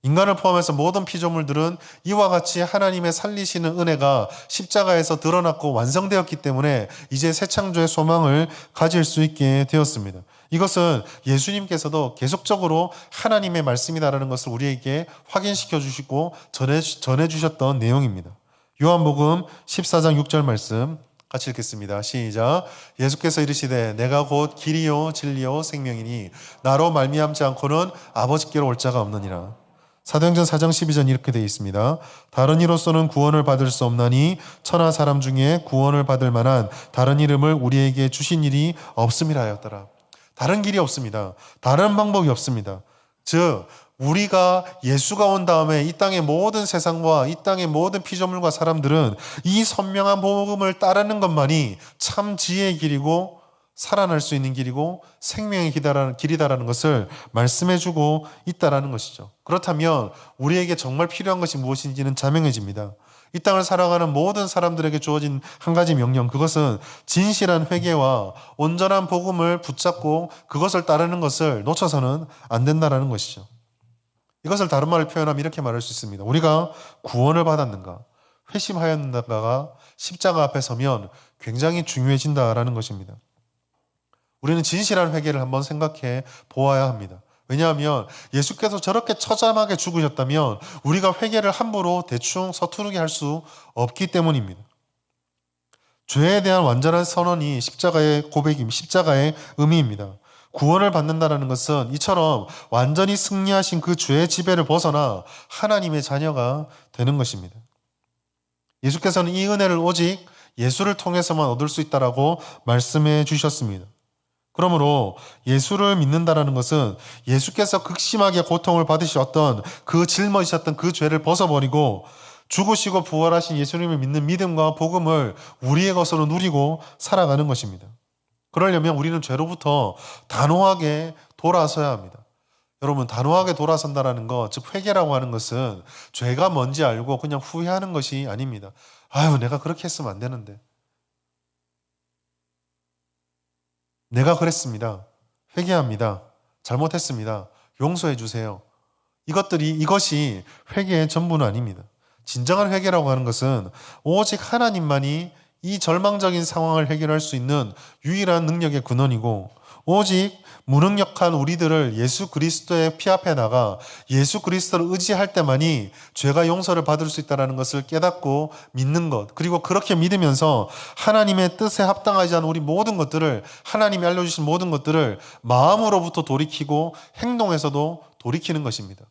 인간을 포함해서 모든 피조물들은 이와 같이 하나님의 살리시는 은혜가 십자가에서 드러났고 완성되었기 때문에 이제 새 창조의 소망을 가질 수 있게 되었습니다. 이것은 예수님께서도 계속적으로 하나님의 말씀이다라는 것을 우리에게 확인시켜 주시고 전해 주셨던 내용입니다. 요한복음 14장 6절 말씀 같이 읽겠습니다. 시작. 예수께서 이르시되 내가 곧 길이요 진리요 생명이니 나로 말미암지 않고는 아버지께로 올 자가 없느니라. 사도행전 4장 12절 이렇게 되어 있습니다. 다른 이로서는 구원을 받을 수 없나니 천하 사람 중에 구원을 받을 만한 다른 이름을 우리에게 주신 일이 없음이라 하였더라. 다른 길이 없습니다. 다른 방법이 없습니다. 즉 우리가 예수가 온 다음에 이 땅의 모든 세상과 이 땅의 모든 피조물과 사람들은 이 선명한 복음을 따르는 것만이 참 지혜의 길이고 살아날 수 있는 길이고 생명의 길이다라는 것을 말씀해주고 있다라는 것이죠. 그렇다면 우리에게 정말 필요한 것이 무엇인지는 자명해집니다. 이 땅을 살아가는 모든 사람들에게 주어진 한 가지 명령, 그것은 진실한 회개와 온전한 복음을 붙잡고 그것을 따르는 것을 놓쳐서는 안 된다는 것이죠. 이것을 다른 말로 표현하면 이렇게 말할 수 있습니다. 우리가 구원을 받았는가, 회심하였는가가 십자가 앞에 서면 굉장히 중요해진다라는 것입니다. 우리는 진실한 회개를 한번 생각해 보아야 합니다. 왜냐하면 예수께서 저렇게 처참하게 죽으셨다면 우리가 회개를 함부로 대충 서투르게 할 수 없기 때문입니다. 죄에 대한 완전한 선언이 십자가의 고백입니다. 십자가의 의미입니다. 구원을 받는다는 것은 이처럼 완전히 승리하신 그 죄의 지배를 벗어나 하나님의 자녀가 되는 것입니다. 예수께서는 이 은혜를 오직 예수를 통해서만 얻을 수 있다라고 말씀해 주셨습니다. 그러므로 예수를 믿는다는 것은 예수께서 극심하게 고통을 받으셨던 그 짊어지셨던 그 죄를 벗어버리고 죽으시고 부활하신 예수님을 믿는 믿음과 복음을 우리의 것으로 누리고 살아가는 것입니다. 그러려면 우리는 죄로부터 단호하게 돌아서야 합니다. 여러분, 단호하게 돌아선다는 것, 즉 회개라고 하는 것은 죄가 뭔지 알고 그냥 후회하는 것이 아닙니다. 아유, 내가 그렇게 했으면 안 되는데. 내가 그랬습니다. 회개합니다. 잘못했습니다. 용서해 주세요. 이것이 회개의 전부는 아닙니다. 진정한 회개라고 하는 것은 오직 하나님만이 이 절망적인 상황을 해결할 수 있는 유일한 능력의 근원이고, 오직 무능력한 우리들을 예수 그리스도의 피 앞에 나가 예수 그리스도를 의지할 때만이 죄가 용서를 받을 수 있다는 것을 깨닫고 믿는 것, 그리고 그렇게 믿으면서 하나님의 뜻에 합당하지 않은 우리 모든 것들을, 하나님이 알려주신 모든 것들을 마음으로부터 돌이키고 행동에서도 돌이키는 것입니다.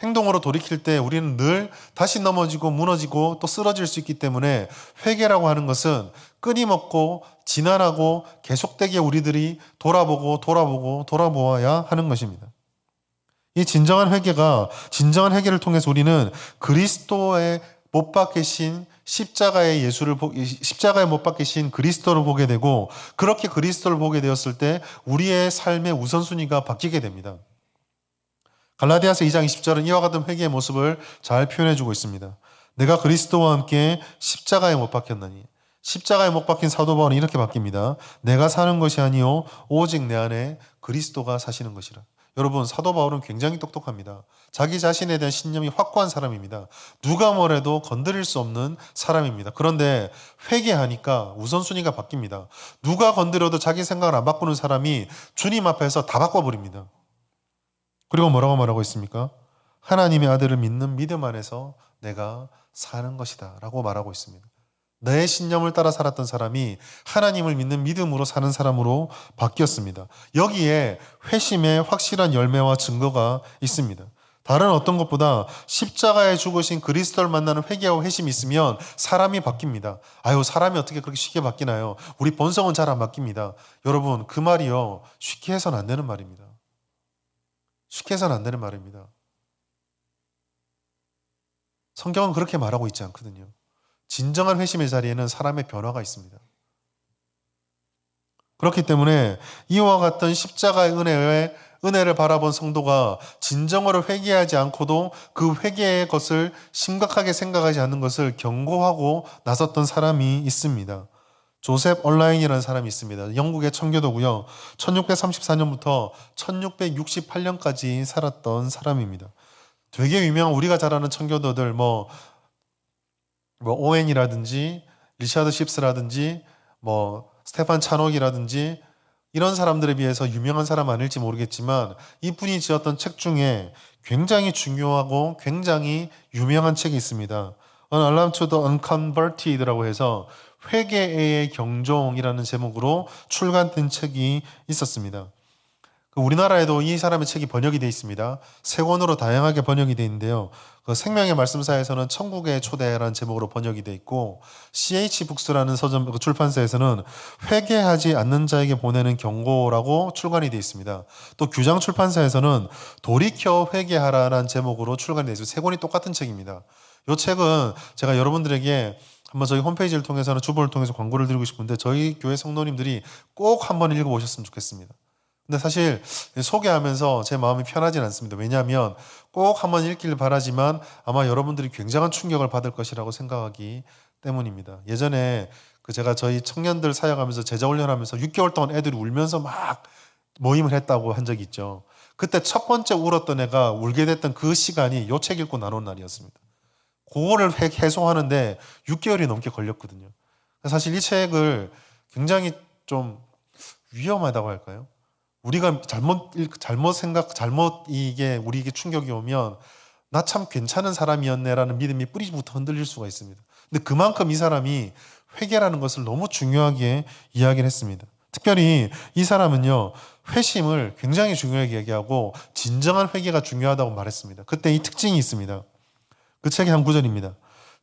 행동으로 돌이킬 때 우리는 늘 다시 넘어지고 무너지고 또 쓰러질 수 있기 때문에 회개라고 하는 것은 끊임없고 지난하고 계속되게 우리들이 돌아보아야 하는 것입니다. 이 진정한 회개를 통해서 우리는 그리스도의 못 박히신 십자가의 못 박히신 그리스도를 보게 되고, 그렇게 그리스도를 보게 되었을 때 우리의 삶의 우선순위가 바뀌게 됩니다. 갈라디아서 2장 20절은 이와 같은 회개의 모습을 잘 표현해주고 있습니다. 내가 그리스도와 함께 십자가에 못 박혔나니. 십자가에 못 박힌 사도 바울은 이렇게 바뀝니다. 내가 사는 것이 아니요 오직 내 안에 그리스도가 사시는 것이라. 여러분, 사도 바울은 굉장히 똑똑합니다. 자기 자신에 대한 신념이 확고한 사람입니다. 누가 뭐래도 건드릴 수 없는 사람입니다. 그런데 회개하니까 우선순위가 바뀝니다. 누가 건드려도 자기 생각을 안 바꾸는 사람이 주님 앞에서 다 바꿔버립니다. 그리고 뭐라고 말하고 있습니까? 하나님의 아들을 믿는 믿음 안에서 내가 사는 것이다 라고 말하고 있습니다. 내 신념을 따라 살았던 사람이 하나님을 믿는 믿음으로 사는 사람으로 바뀌었습니다. 여기에 회심의 확실한 열매와 증거가 있습니다. 다른 어떤 것보다 십자가에 죽으신 그리스도를 만나는 회개와 회심이 있으면 사람이 바뀝니다. 아유, 사람이 어떻게 그렇게 쉽게 바뀌나요? 우리 본성은 잘 안 바뀝니다. 여러분, 그 말이요, 쉽게 해서는 안 되는 말입니다. 쉽게 해서는 안 되는 말입니다. 성경은 그렇게 말하고 있지 않거든요. 진정한 회심의 자리에는 사람의 변화가 있습니다. 그렇기 때문에 이와 같은 십자가의 은혜를 바라본 성도가 진정으로 회개하지 않고도 그 회개의 것을 심각하게 생각하지 않는 것을 경고하고 나섰던 사람이 있습니다. 조셉 얼라인이라는 사람이 있습니다. 영국의 청교도고요. 1634년부터 1668년까지 살았던 사람입니다. 되게 유명한 우리가 잘 아는 청교도들 오웬이라든지 리차드 십스라든지 스테판 찬옥이라든지 이런 사람들에 비해서 유명한 사람 아닐지 모르겠지만 이분이 지었던 책 중에 굉장히 중요하고 굉장히 유명한 책이 있습니다. An Alarm to the Unconverted라고 해서 회개의 경종이라는 제목으로 출간된 책이 있었습니다. 우리나라에도 이 사람의 책이 번역이 되어 있습니다. 세 권으로 다양하게 번역이 되어 있는데요. 그 생명의 말씀사에서는 천국의 초대라는 제목으로 번역이 되어 있고, CH북스라는 서점 출판사에서는 회개하지 않는 자에게 보내는 경고라고 출간이 되어 있습니다. 또 규장 출판사에서는 돌이켜 회개하라라는 제목으로 출간이 되어 있어요. 세 권이 똑같은 책입니다. 이 책은 제가 여러분들에게 한번 저희 홈페이지를 통해서는 주보를 통해서 광고를 드리고 싶은데 저희 교회 성도님들이 꼭 한번 읽어보셨으면 좋겠습니다. 근데 사실 소개하면서 제 마음이 편하진 않습니다. 왜냐하면 꼭 한번 읽기를 바라지만 아마 여러분들이 굉장한 충격을 받을 것이라고 생각하기 때문입니다. 예전에 제가 저희 청년들 사역하면서 제자훈련하면서 6개월 동안 애들이 울면서 막 모임을 했다고 한 적이 있죠. 그때 첫 번째 울었던 애가 울게 됐던 그 시간이 이 책 읽고 나눈 날이었습니다. 그거를 해소하는데 6개월이 넘게 걸렸거든요. 사실 이 책을 굉장히 좀 위험하다고 할까요? 우리가 이게 우리에게 충격이 오면 나 참 괜찮은 사람이었네라는 믿음이 뿌리부터 흔들릴 수가 있습니다. 근데 그만큼 이 사람이 회개라는 것을 너무 중요하게 이야기를 했습니다. 특별히 이 사람은요, 회심을 굉장히 중요하게 얘기하고 진정한 회개가 중요하다고 말했습니다. 그때 이 특징이 있습니다. 그 책의 한 구절입니다.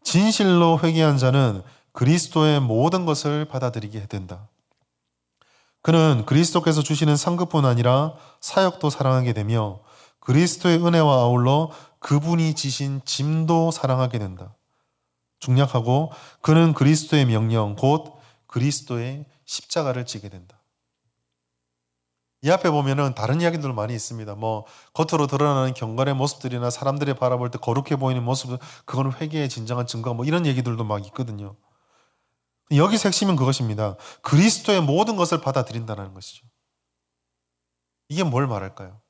진실로 회개한 자는 그리스도의 모든 것을 받아들이게 된다. 그는 그리스도께서 주시는 상급뿐 아니라 사역도 사랑하게 되며 그리스도의 은혜와 아울러 그분이 지신 짐도 사랑하게 된다. 중략하고 그는 그리스도의 명령 곧 그리스도의 십자가를 지게 된다. 이 앞에 보면은 다른 이야기들 많이 있습니다. 겉으로 드러나는 경건의 모습들이나 사람들이 바라볼 때 거룩해 보이는 모습, 그건 회개의 진정한 증거, 이런 얘기들도 막 있거든요. 여기서 핵심은 그것입니다. 그리스도의 모든 것을 받아들인다는 것이죠. 이게 뭘 말할까요?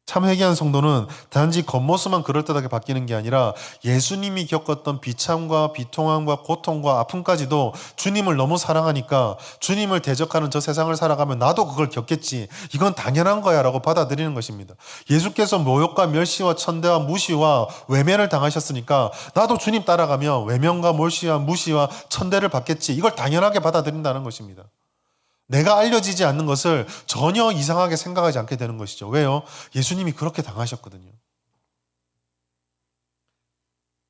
참 회개한 성도는 단지 겉모습만 그럴듯하게 바뀌는 게 아니라 예수님이 겪었던 비참과 비통함과 고통과 아픔까지도 주님을 너무 사랑하니까 주님을 대적하는 저 세상을 살아가면 나도 그걸 겪겠지, 이건 당연한 거야 라고 받아들이는 것입니다. 예수께서 모욕과 멸시와 천대와 무시와 외면을 당하셨으니까 나도 주님 따라가면 외면과 멸시와 무시와 천대를 받겠지, 이걸 당연하게 받아들인다는 것입니다. 내가 알려지지 않는 것을 전혀 이상하게 생각하지 않게 되는 것이죠. 왜요? 예수님이 그렇게 당하셨거든요.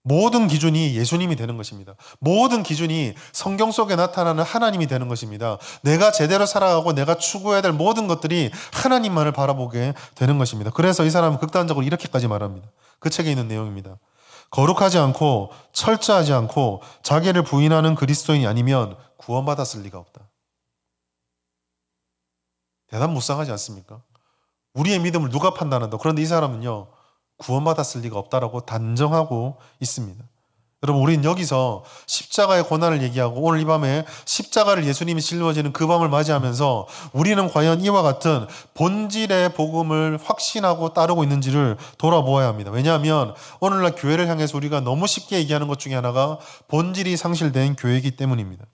모든 기준이 예수님이 되는 것입니다. 모든 기준이 성경 속에 나타나는 하나님이 되는 것입니다. 내가 제대로 살아가고 내가 추구해야 될 모든 것들이 하나님만을 바라보게 되는 것입니다. 그래서 이 사람은 극단적으로 이렇게까지 말합니다. 그 책에 있는 내용입니다. 거룩하지 않고 철저하지 않고 자기를 부인하는 그리스도인이 아니면 구원받았을 리가 없다. 대단히 무쌍하지 않습니까? 우리의 믿음을 누가 판단한다. 그런데 이 사람은요, 구원받았을 리가 없다라고 단정하고 있습니다. 여러분, 우리는 여기서 십자가의 고난을 얘기하고 오늘 이 밤에 십자가를 예수님이 짊어지는 그 밤을 맞이하면서 우리는 과연 이와 같은 본질의 복음을 확신하고 따르고 있는지를 돌아보아야 합니다. 왜냐하면 오늘날 교회를 향해서 우리가 너무 쉽게 얘기하는 것 중에 하나가 본질이 상실된 교회이기 때문입니다.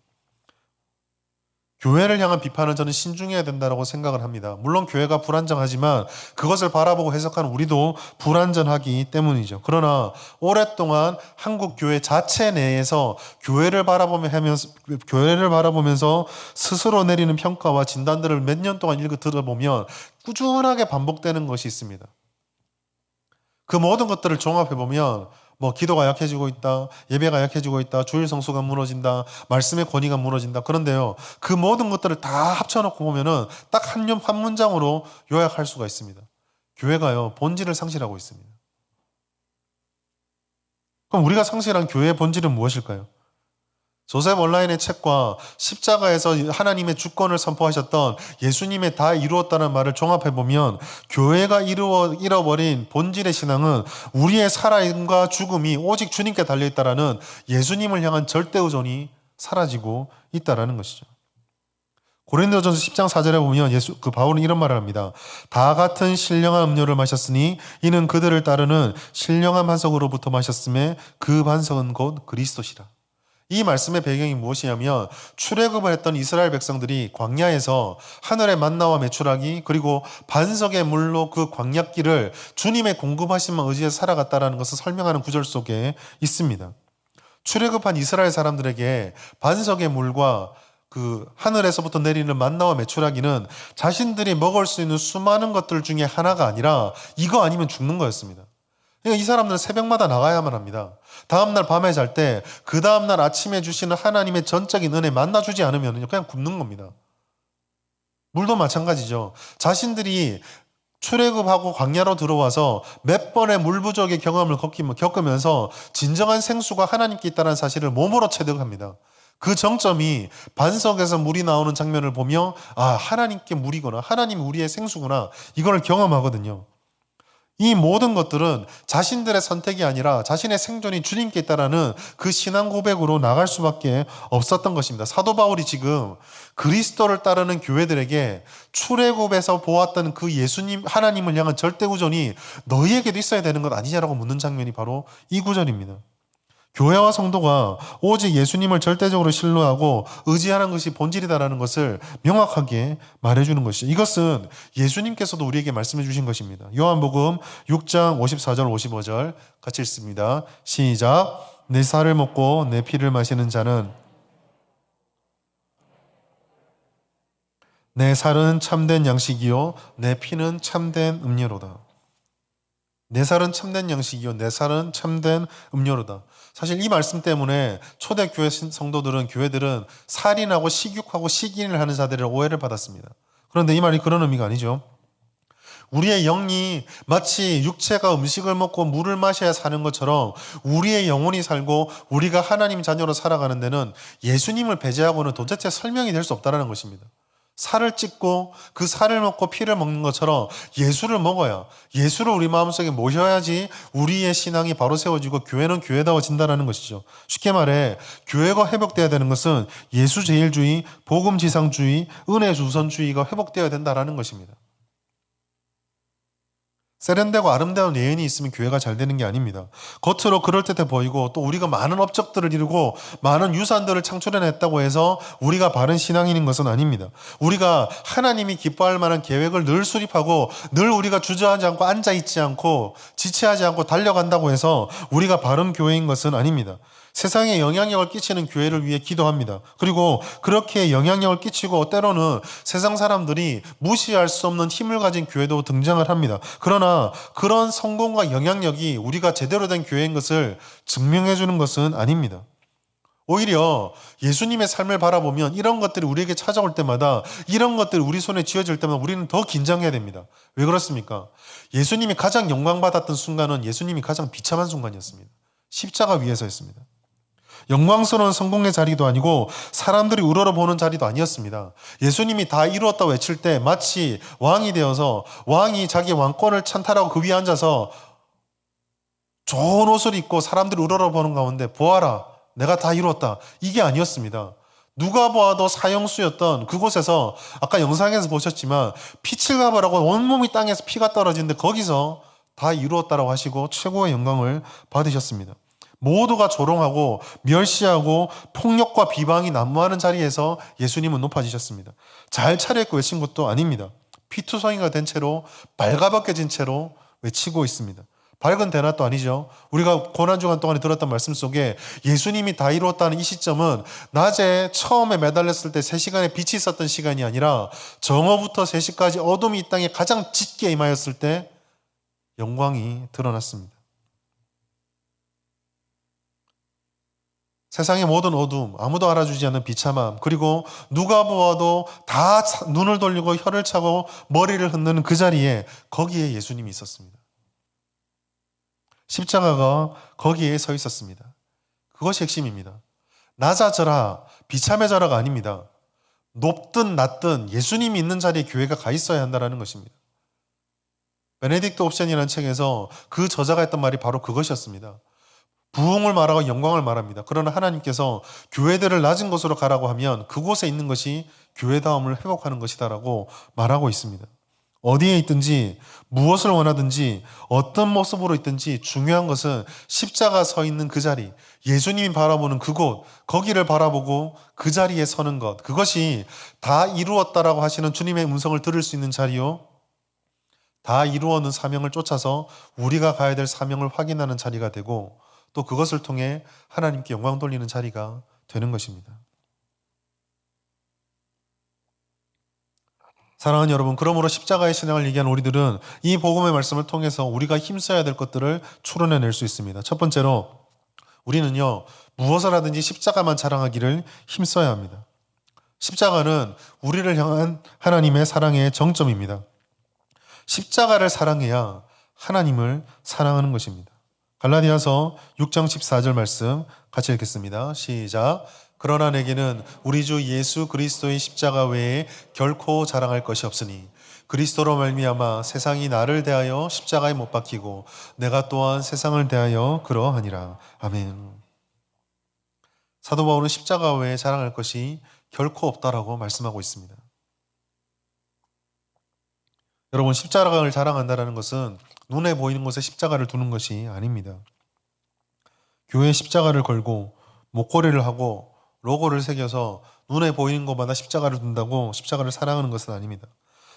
교회를 향한 비판은 저는 신중해야 된다고 생각을 합니다. 물론 교회가 불안정하지만 그것을 바라보고 해석하는 우리도 불안전하기 때문이죠. 그러나 오랫동안 한국 교회 자체 내에서 교회를 바라보면서 스스로 내리는 평가와 진단들을 몇 년 동안 읽어 들어보면 꾸준하게 반복되는 것이 있습니다. 그 모든 것들을 종합해보면 기도가 약해지고 있다, 예배가 약해지고 있다, 주일 성수가 무너진다, 말씀의 권위가 무너진다. 그런데요, 그 모든 것들을 다 합쳐놓고 보면은 딱 한 문장으로 요약할 수가 있습니다. 교회가요, 본질을 상실하고 있습니다. 그럼 우리가 상실한 교회의 본질은 무엇일까요? 조셉 온라인의 책과 십자가에서 하나님의 주권을 선포하셨던 예수님의 다 이루었다는 말을 종합해보면 교회가 잃어버린 본질의 신앙은 우리의 살아임과 죽음이 오직 주님께 달려있다라는 예수님을 향한 절대 의존이 사라지고 있다라는 것이죠. 고린도전서 10장 4절에 보면 바울은 이런 말을 합니다. 다 같은 신령한 음료를 마셨으니 이는 그들을 따르는 신령한 반석으로부터 마셨음에 그 반석은 곧 그리스도시라. 이 말씀의 배경이 무엇이냐면 출애굽을 했던 이스라엘 백성들이 광야에서 하늘의 만나와 메추라기 그리고 반석의 물로 그 광야길을 주님의 공급하심만 의지해서 살아갔다라는 것을 설명하는 구절 속에 있습니다. 출애굽한 이스라엘 사람들에게 반석의 물과 그 하늘에서부터 내리는 만나와 메추라기는 자신들이 먹을 수 있는 수많은 것들 중에 하나가 아니라 이거 아니면 죽는 거였습니다. 그러니까 이 사람들은 새벽마다 나가야만 합니다. 다음날 밤에 잘 때 그 다음날 아침에 주시는 하나님의 전적인 은혜 만나주지 않으면 그냥 굶는 겁니다. 물도 마찬가지죠. 자신들이 출애굽하고 광야로 들어와서 몇 번의 물 부족의 경험을 겪으면서 진정한 생수가 하나님께 있다는 사실을 몸으로 체득합니다. 그 정점이 반석에서 물이 나오는 장면을 보며 하나님께 물이구나, 하나님이 우리의 생수구나, 이걸 경험하거든요. 이 모든 것들은 자신들의 선택이 아니라 자신의 생존이 주님께 있다라는 그 신앙 고백으로 나갈 수밖에 없었던 것입니다. 사도 바울이 지금 그리스도를 따르는 교회들에게 출애굽에서 보았던 그 예수님, 하나님을 향한 절대 구전이 너희에게도 있어야 되는 것 아니냐라고 묻는 장면이 바로 이 구절입니다. 교회와 성도가 오직 예수님을 절대적으로 신뢰하고 의지하는 것이 본질이다라는 것을 명확하게 말해주는 것이죠. 이것은 예수님께서도 우리에게 말씀해 주신 것입니다. 요한복음 6장 54절 55절 같이 읽습니다. 시작. 내 살을 먹고 내 피를 마시는 자는 내 살은 참된 양식이요 내 피는 참된 음료로다. 내 살은 참된 양식이요 내 살은 참된 음료로다. 사실 이 말씀 때문에 초대교회 성도들은, 교회들은 살인하고 식육하고 식인을 하는 자들의 오해를 받았습니다. 그런데 이 말이 그런 의미가 아니죠. 우리의 영이 마치 육체가 음식을 먹고 물을 마셔야 사는 것처럼 우리의 영혼이 살고 우리가 하나님 자녀로 살아가는 데는 예수님을 배제하고는 도대체 설명이 될 수 없다는 것입니다. 살을 찢고 그 살을 먹고 피를 먹는 것처럼 예수를 먹어야, 예수를 우리 마음속에 모셔야지 우리의 신앙이 바로 세워지고 교회는 교회다워진다는 것이죠. 쉽게 말해 교회가 회복되어야 되는 것은 예수 제일주의, 복음 지상주의, 은혜 우선주의가 회복되어야 된다는 것입니다. 세련되고 아름다운 예언이 있으면 교회가 잘 되는 게 아닙니다. 겉으로 그럴듯해 보이고 또 우리가 많은 업적들을 이루고 많은 유산들을 창출해냈다고 해서 우리가 바른 신앙인인 것은 아닙니다. 우리가 하나님이 기뻐할 만한 계획을 늘 수립하고 늘 우리가 주저하지 않고 앉아있지 않고 지체하지 않고 달려간다고 해서 우리가 바른 교회인 것은 아닙니다. 세상에 영향력을 끼치는 교회를 위해 기도합니다. 그리고 그렇게 영향력을 끼치고 때로는 세상 사람들이 무시할 수 없는 힘을 가진 교회도 등장을 합니다. 그러나 그런 성공과 영향력이 우리가 제대로 된 교회인 것을 증명해 주는 것은 아닙니다. 오히려 예수님의 삶을 바라보면 이런 것들이 우리에게 찾아올 때마다, 이런 것들이 우리 손에 쥐어질 때마다 우리는 더 긴장해야 됩니다. 왜 그렇습니까? 예수님이 가장 영광받았던 순간은 예수님이 가장 비참한 순간이었습니다. 십자가 위에서였습니다. 영광스러운 성공의 자리도 아니고 사람들이 우러러보는 자리도 아니었습니다. 예수님이 다 이루었다 외칠 때 마치 왕이 되어서 왕이 자기 왕권을 찬탈하고 그 위에 앉아서 좋은 옷을 입고 사람들이 우러러보는 가운데 보아라, 내가 다 이루었다. 이게 아니었습니다. 누가 보아도 사형수였던 그곳에서 아까 영상에서 보셨지만 피칠가버라고 온몸이 땅에서 피가 떨어지는데 거기서 다 이루었다라고 하시고 최고의 영광을 받으셨습니다. 모두가 조롱하고 멸시하고 폭력과 비방이 난무하는 자리에서 예수님은 높아지셨습니다. 잘 차려입고 외친 것도 아닙니다. 피투성이가 된 채로 발가벗겨진 채로 외치고 있습니다. 밝은 대낮도 아니죠. 우리가 고난주간 동안에 들었던 말씀 속에 예수님이 다 이루었다는 이 시점은 낮에 처음에 매달렸을 때 3시간의 빛이 있었던 시간이 아니라 정오부터 3시까지 어둠이 이 땅에 가장 짙게 임하였을 때 영광이 드러났습니다. 세상의 모든 어둠, 아무도 알아주지 않는 비참함, 그리고 누가 보아도 다 눈을 돌리고 혀를 차고 머리를 흔드는 그 자리에 거기에 예수님이 있었습니다. 십자가가 거기에 서 있었습니다. 그것이 핵심입니다. 낮아져라, 비참해져라가 아닙니다. 높든 낮든 예수님이 있는 자리에 교회가 가 있어야 한다는 것입니다. 베네딕트 옵션이라는 책에서 그 저자가 했던 말이 바로 그것이었습니다. 부흥을 말하고 영광을 말합니다. 그러나 하나님께서 교회들을 낮은 곳으로 가라고 하면 그곳에 있는 것이 교회다움을 회복하는 것이다라고 말하고 있습니다. 어디에 있든지 무엇을 원하든지 어떤 모습으로 있든지 중요한 것은 십자가 서 있는 그 자리, 예수님이 바라보는 그곳, 거기를 바라보고 그 자리에 서는 것, 그것이 다 이루었다라고 하시는 주님의 음성을 들을 수 있는 자리요, 다 이루어는 사명을 쫓아서 우리가 가야 될 사명을 확인하는 자리가 되고 또 그것을 통해 하나님께 영광 돌리는 자리가 되는 것입니다. 사랑하는 여러분, 그러므로 십자가의 신앙을 얘기하는 우리들은 이 복음의 말씀을 통해서 우리가 힘써야 될 것들을 추론해낼 수 있습니다. 첫 번째로 우리는요, 무엇을 하든지 십자가만 자랑하기를 힘써야 합니다. 십자가는 우리를 향한 하나님의 사랑의 정점입니다. 십자가를 사랑해야 하나님을 사랑하는 것입니다. 갈라디아서 6장 14절 말씀 같이 읽겠습니다. 시작. 그러나 내게는 우리 주 예수 그리스도의 십자가 외에 결코 자랑할 것이 없으니 그리스도로 말미암아 세상이 나를 대하여 십자가에 못 박히고 내가 또한 세상을 대하여 그러하니라. 아멘. 사도 바울은 십자가 외에 자랑할 것이 결코 없다라고 말씀하고 있습니다. 여러분, 십자가를 자랑한다는 것은 눈에 보이는 곳에 십자가를 두는 것이 아닙니다. 교회에 십자가를 걸고 목걸이를 하고 로고를 새겨서 눈에 보이는 곳마다 십자가를 둔다고 십자가를 사랑하는 것은 아닙니다.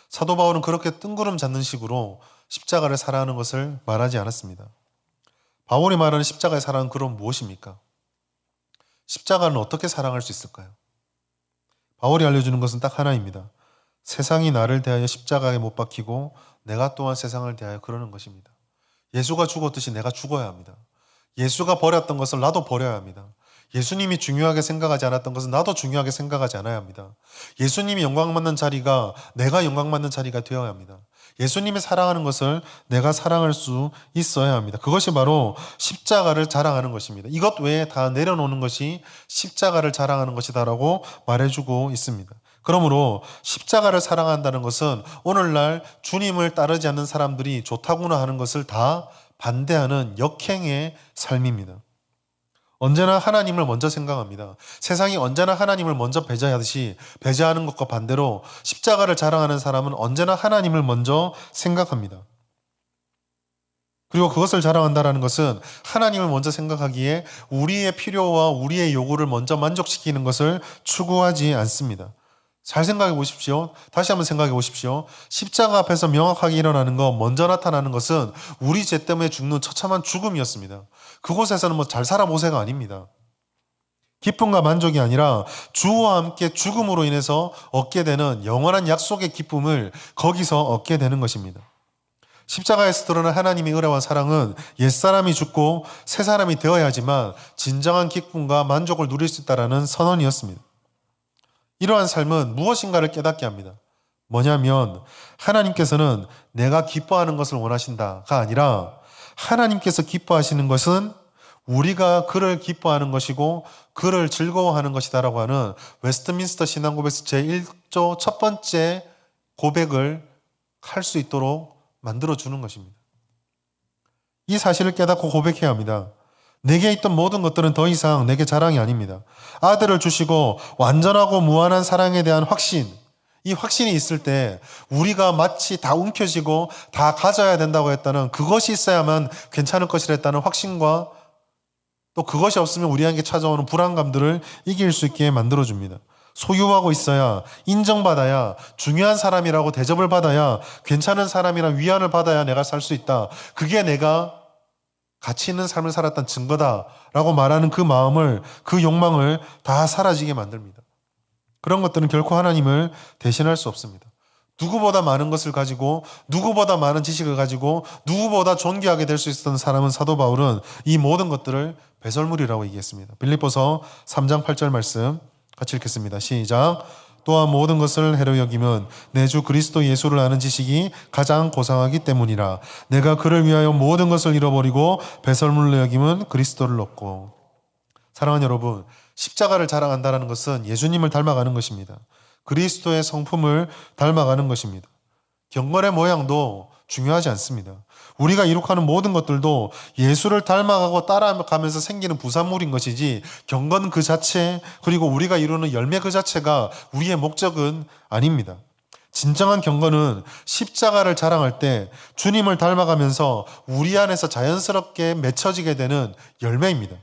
사도 바울은 그렇게 뜬구름 잡는 식으로 십자가를 사랑하는 것을 말하지 않았습니다. 바울이 말하는 십자가의 사랑은 그럼 무엇입니까? 십자가는 어떻게 사랑할 수 있을까요? 바울이 알려주는 것은 딱 하나입니다. 세상이 나를 대하여 십자가에 못 박히고 내가 또한 세상을 대하여 그러는 것입니다. 예수가 죽었듯이 내가 죽어야 합니다. 예수가 버렸던 것을 나도 버려야 합니다. 예수님이 중요하게 생각하지 않았던 것은 나도 중요하게 생각하지 않아야 합니다. 예수님이 영광받는 자리가 내가 영광받는 자리가 되어야 합니다. 예수님이 사랑하는 것을 내가 사랑할 수 있어야 합니다. 그것이 바로 십자가를 자랑하는 것입니다. 이것 외에 다 내려놓는 것이 십자가를 자랑하는 것이다라고 말해주고 있습니다. 그러므로 십자가를 사랑한다는 것은 오늘날 주님을 따르지 않는 사람들이 좋다구나 하는 것을 다 반대하는 역행의 삶입니다. 언제나 하나님을 먼저 생각합니다. 세상이 언제나 하나님을 먼저 배제하듯이 배제하는 것과 반대로 십자가를 자랑하는 사람은 언제나 하나님을 먼저 생각합니다. 그리고 그것을 자랑한다는 것은 하나님을 먼저 생각하기에 우리의 필요와 우리의 요구를 먼저 만족시키는 것을 추구하지 않습니다. 잘 생각해 보십시오. 다시 한번 생각해 보십시오. 십자가 앞에서 명확하게 일어나는 것, 먼저 나타나는 것은 우리 죄 때문에 죽는 처참한 죽음이었습니다. 그곳에서는 뭐 잘 살아보세가 아닙니다. 기쁨과 만족이 아니라 주와 함께 죽음으로 인해서 얻게 되는 영원한 약속의 기쁨을 거기서 얻게 되는 것입니다. 십자가에서 드러난 하나님의 은혜와 사랑은 옛사람이 죽고 새사람이 되어야지만 진정한 기쁨과 만족을 누릴 수 있다는 선언이었습니다. 이러한 삶은 무엇인가를 깨닫게 합니다. 뭐냐면 하나님께서는 내가 기뻐하는 것을 원하신다가 아니라 하나님께서 기뻐하시는 것은 우리가 그를 기뻐하는 것이고 그를 즐거워하는 것이다라고 하는 웨스트민스터 신앙고백에서 제1조 첫 번째 고백을 할 수 있도록 만들어주는 것입니다. 이 사실을 깨닫고 고백해야 합니다. 내게 있던 모든 것들은 더 이상 내게 자랑이 아닙니다. 아들을 주시고 완전하고 무한한 사랑에 대한 확신, 이 확신이 있을 때 우리가 마치 다 움켜쥐고 다 가져야 된다고 했다는 그것이 있어야만 괜찮을 것이라 했다는 확신과 또 그것이 없으면 우리에게 찾아오는 불안감들을 이길 수 있게 만들어줍니다. 소유하고 있어야, 인정받아야, 중요한 사람이라고 대접을 받아야, 괜찮은 사람이란 위안을 받아야 내가 살 수 있다. 그게 내가 가치 있는 삶을 살았던 증거다라고 말하는 그 마음을, 그 욕망을 다 사라지게 만듭니다. 그런 것들은 결코 하나님을 대신할 수 없습니다. 누구보다 많은 것을 가지고, 누구보다 많은 지식을 가지고, 누구보다 존귀하게 될 수 있었던 사람은 사도 바울은 이 모든 것들을 배설물이라고 얘기했습니다. 빌립보서 3장 8절 말씀 같이 읽겠습니다. 시작. 또한 모든 것을 해로 여김은 내 주 그리스도 예수를 아는 지식이 가장 고상하기 때문이라. 내가 그를 위하여 모든 것을 잃어버리고 배설물로 여김은 그리스도를 얻고. 사랑하는 여러분, 십자가를 자랑한다는 것은 예수님을 닮아가는 것입니다. 그리스도의 성품을 닮아가는 것입니다. 경건의 모양도 중요하지 않습니다. 우리가 이룩하는 모든 것들도 예수를 닮아가고 따라가면서 생기는 부산물인 것이지 경건 그 자체 그리고 우리가 이루는 열매 그 자체가 우리의 목적은 아닙니다. 진정한 경건은 십자가를 자랑할 때 주님을 닮아가면서 우리 안에서 자연스럽게 맺혀지게 되는 열매입니다.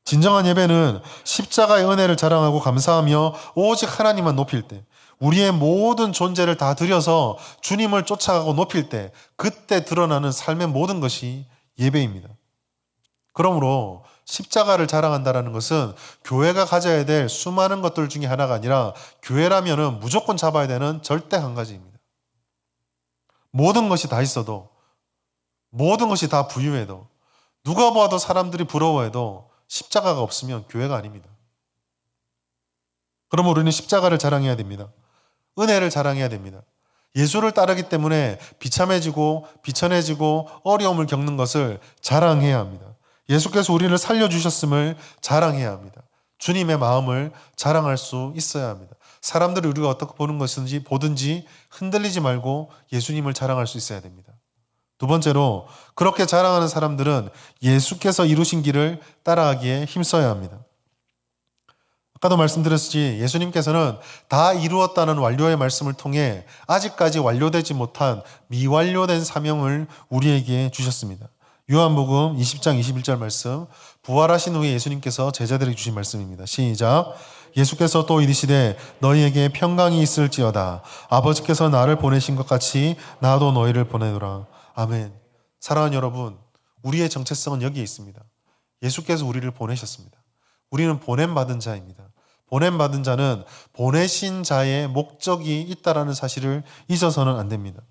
진정한 예배는 십자가의 은혜를 자랑하고 감사하며 오직 하나님만 높일 때, 우리의 모든 존재를 다 들여서 주님을 쫓아가고 높일 때, 그때 드러나는 삶의 모든 것이 예배입니다. 그러므로 십자가를 자랑한다는 것은 교회가 가져야 될 수많은 것들 중에 하나가 아니라 교회라면 무조건 잡아야 되는 절대 한 가지입니다. 모든 것이 다 있어도, 모든 것이 다 부유해도, 누가 봐도 사람들이 부러워해도 십자가가 없으면 교회가 아닙니다. 그러면 우리는 십자가를 자랑해야 됩니다. 은혜를 자랑해야 됩니다. 예수를 따르기 때문에 비참해지고 비천해지고 어려움을 겪는 것을 자랑해야 합니다. 예수께서 우리를 살려주셨음을 자랑해야 합니다. 주님의 마음을 자랑할 수 있어야 합니다. 사람들이 우리가 어떻게 보는 것인지 보든지 흔들리지 말고 예수님을 자랑할 수 있어야 됩니다. 두 번째로, 그렇게 자랑하는 사람들은 예수께서 이루신 길을 따라가기에 힘써야 합니다. 아까도 말씀드렸듯이 예수님께서는 다 이루었다는 완료의 말씀을 통해 아직까지 완료되지 못한 미완료된 사명을 우리에게 주셨습니다. 요한복음 20장 21절 말씀, 부활하신 후에 예수님께서 제자들에게 주신 말씀입니다. 시작. 예수께서 또 이르시되 너희에게 평강이 있을지어다. 아버지께서 나를 보내신 것 같이 나도 너희를 보내노라. 아멘. 사랑하는 여러분, 우리의 정체성은 여기에 있습니다. 예수께서 우리를 보내셨습니다. 우리는 보냄받은 자입니다. 보냄받은 자는 보내신 자의 목적이 있다라는 사실을 잊어서는 안 됩니다.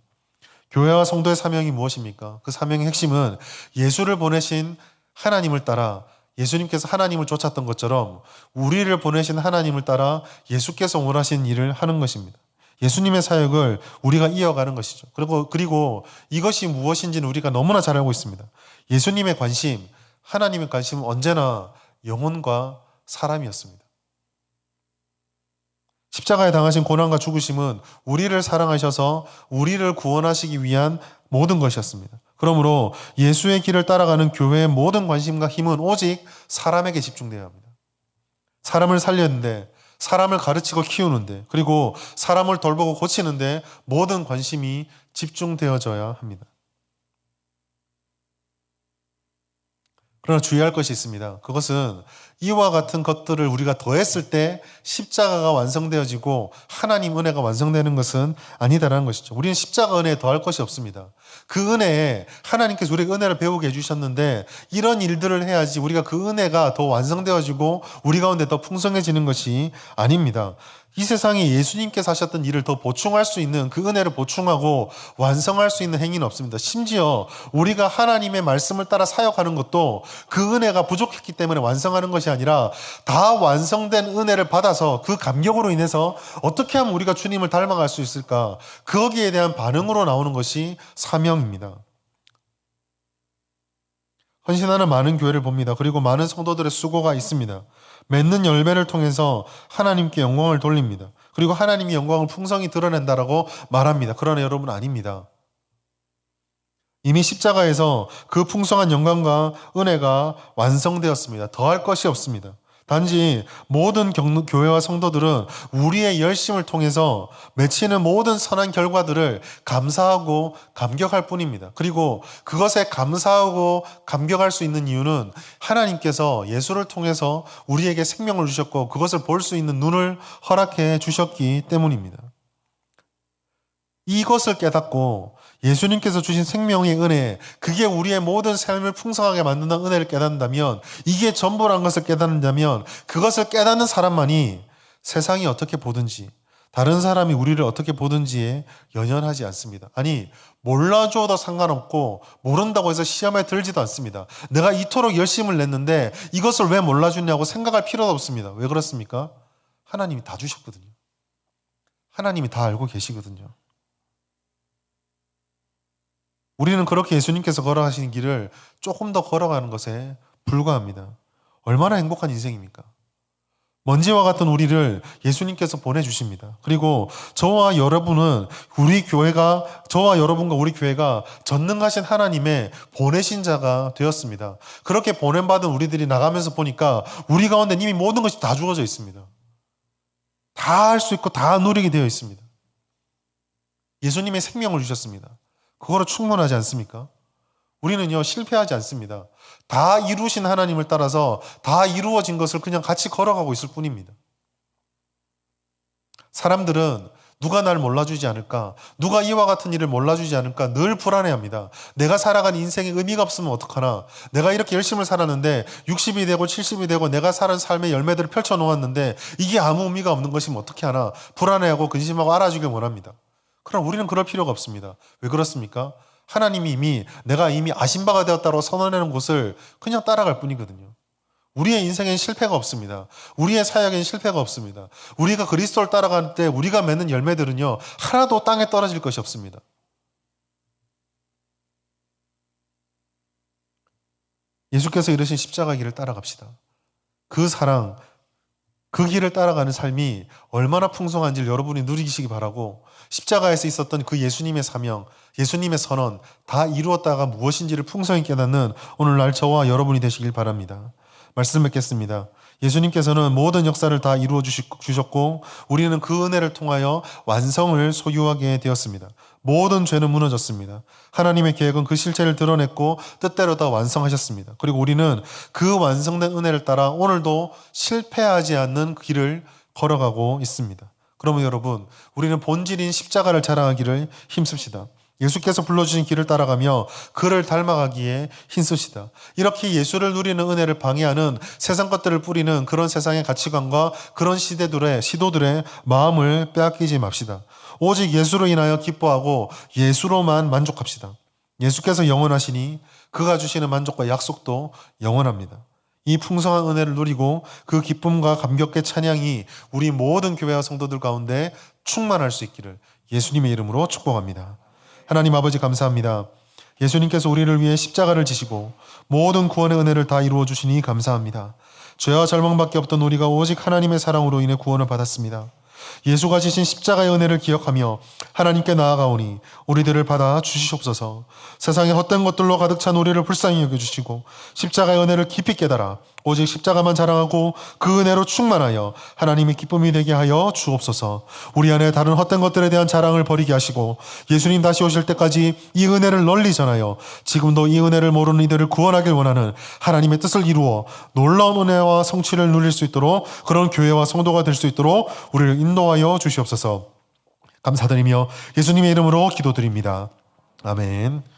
교회와 성도의 사명이 무엇입니까? 그 사명의 핵심은 예수를 보내신 하나님을 따라 예수님께서 하나님을 쫓았던 것처럼 우리를 보내신 하나님을 따라 예수께서 원하신 일을 하는 것입니다. 예수님의 사역을 우리가 이어가는 것이죠. 그리고 이것이 무엇인지는 우리가 너무나 잘 알고 있습니다. 예수님의 관심, 하나님의 관심은 언제나 영혼과 사람이었습니다. 십자가에 당하신 고난과 죽으심은 우리를 사랑하셔서 우리를 구원하시기 위한 모든 것이었습니다. 그러므로 예수의 길을 따라가는 교회의 모든 관심과 힘은 오직 사람에게 집중되어야 합니다. 사람을 살렸는데, 사람을 가르치고 키우는데, 그리고 사람을 돌보고 고치는데 모든 관심이 집중되어져야 합니다. 그러나 주의할 것이 있습니다. 그것은 이와 같은 것들을 우리가 더했을 때 십자가가 완성되어지고 하나님 은혜가 완성되는 것은 아니다라는 것이죠. 우리는 십자가 은혜에 더할 것이 없습니다. 그 은혜에 하나님께서 우리에게 은혜를 배우게 해주셨는데 이런 일들을 해야지 우리가 그 은혜가 더 완성되어지고 우리 가운데 더 풍성해지는 것이 아닙니다. 이 세상에 예수님께서 하셨던 일을 더 보충할 수 있는 그 은혜를 보충하고 완성할 수 있는 행위는 없습니다. 심지어 우리가 하나님의 말씀을 따라 사역하는 것도 그 은혜가 부족했기 때문에 완성하는 것이 아니라 다 완성된 은혜를 받아서 그 감격으로 인해서 어떻게 하면 우리가 주님을 닮아갈 수 있을까? 거기에 대한 반응으로 나오는 것이 사명입니다. 헌신하는 많은 교회를 봅니다. 그리고 많은 성도들의 수고가 있습니다. 맺는 열매를 통해서 하나님께 영광을 돌립니다. 그리고 하나님이 영광을 풍성히 드러낸다라고 말합니다. 그러나 여러분 아닙니다. 이미 십자가에서 그 풍성한 영광과 은혜가 완성되었습니다. 더할 것이 없습니다. 단지 모든 교회와 성도들은 우리의 열심을 통해서 맺히는 모든 선한 결과들을 감사하고 감격할 뿐입니다. 그리고 그것에 감사하고 감격할 수 있는 이유는 하나님께서 예수를 통해서 우리에게 생명을 주셨고 그것을 볼 수 있는 눈을 허락해 주셨기 때문입니다. 이것을 깨닫고 예수님께서 주신 생명의 은혜, 그게 우리의 모든 삶을 풍성하게 만드는 은혜를 깨닫는다면, 이게 전부라는 것을 깨닫는다면, 그것을 깨닫는 사람만이 세상이 어떻게 보든지, 다른 사람이 우리를 어떻게 보든지에 연연하지 않습니다. 아니, 몰라줘도 상관없고 모른다고 해서 시험에 들지도 않습니다. 내가 이토록 열심을 냈는데 이것을 왜 몰라주냐고 생각할 필요도 없습니다. 왜 그렇습니까? 하나님이 다 주셨거든요. 하나님이 다 알고 계시거든요. 우리는 그렇게 예수님께서 걸어가시는 길을 조금 더 걸어가는 것에 불과합니다. 얼마나 행복한 인생입니까? 먼지와 같은 우리를 예수님께서 보내주십니다. 그리고 저와 여러분은 저와 여러분과 우리 교회가 전능하신 하나님의 보내신 자가 되었습니다. 그렇게 보냄받은 우리들이 나가면서 보니까 우리 가운데 이미 모든 것이 다 주어져 있습니다. 다 할 수 있고 다 누리게 되어 있습니다. 예수님의 생명을 주셨습니다. 그거로 충분하지 않습니까? 우리는요, 실패하지 않습니다. 다 이루신 하나님을 따라서 다 이루어진 것을 그냥 같이 걸어가고 있을 뿐입니다. 사람들은 누가 날 몰라주지 않을까? 누가 이와 같은 일을 몰라주지 않을까? 늘 불안해합니다. 내가 살아간 인생에 의미가 없으면 어떡하나? 내가 이렇게 열심히 살았는데 60이 되고 70이 되고 내가 살은 삶의 열매들을 펼쳐놓았는데 이게 아무 의미가 없는 것이면 어떻게 하나? 불안해하고 근심하고 알아주길 원합니다. 그럼 우리는 그럴 필요가 없습니다. 왜 그렇습니까? 하나님이 내가 이미 아신 바가 되었다고 선언하는 곳을 그냥 따라갈 뿐이거든요. 우리의 인생엔 실패가 없습니다. 우리의 사역엔 실패가 없습니다. 우리가 그리스도를 따라갈 때 우리가 맺는 열매들은요, 하나도 땅에 떨어질 것이 없습니다. 예수께서 이르신 십자가 길을 따라갑시다. 그 사랑, 그 길을 따라가는 삶이 얼마나 풍성한지를 여러분이 누리시기 바라고, 십자가에서 있었던 그 예수님의 사명, 예수님의 선언 다 이루었다가 무엇인지를 풍성히 깨닫는 오늘날 저와 여러분이 되시길 바랍니다. 말씀 뵙겠습니다. 예수님께서는 모든 역사를 다 이루어 주셨고 우리는 그 은혜를 통하여 완성을 소유하게 되었습니다. 모든 죄는 무너졌습니다. 하나님의 계획은 그 실체를 드러냈고 뜻대로 다 완성하셨습니다. 그리고 우리는 그 완성된 은혜를 따라 오늘도 실패하지 않는 길을 걸어가고 있습니다. 그러면 여러분, 우리는 본질인 십자가를 자랑하기를 힘씁시다. 예수께서 불러주신 길을 따라가며 그를 닮아가기에 힘쓰시다. 이렇게 예수를 누리는 은혜를 방해하는 세상 것들을 뿌리는 그런 세상의 가치관과 그런 시도들의 마음을 빼앗기지 맙시다. 오직 예수로 인하여 기뻐하고 예수로만 만족합시다. 예수께서 영원하시니 그가 주시는 만족과 약속도 영원합니다. 이 풍성한 은혜를 누리고 그 기쁨과 감격의 찬양이 우리 모든 교회와 성도들 가운데 충만할 수 있기를 예수님의 이름으로 축복합니다. 하나님 아버지 감사합니다. 예수님께서 우리를 위해 십자가를 지시고 모든 구원의 은혜를 다 이루어 주시니 감사합니다. 죄와 절망밖에 없던 우리가 오직 하나님의 사랑으로 인해 구원을 받았습니다. 예수가 지신 십자가의 은혜를 기억하며 하나님께 나아가오니 우리들을 받아 주시옵소서. 세상에 헛된 것들로 가득 찬 우리를 불쌍히 여겨주시고 십자가의 은혜를 깊이 깨달아 오직 십자가만 자랑하고 그 은혜로 충만하여 하나님의 기쁨이 되게 하여 주옵소서. 우리 안에 다른 헛된 것들에 대한 자랑을 버리게 하시고 예수님 다시 오실 때까지 이 은혜를 널리 전하여 지금도 이 은혜를 모르는 이들을 구원하길 원하는 하나님의 뜻을 이루어 놀라운 은혜와 성취를 누릴 수 있도록 그런 교회와 성도가 될 수 있도록 우리를 인도하여 주시옵소서. 감사드리며 예수님의 이름으로 기도드립니다. 아멘.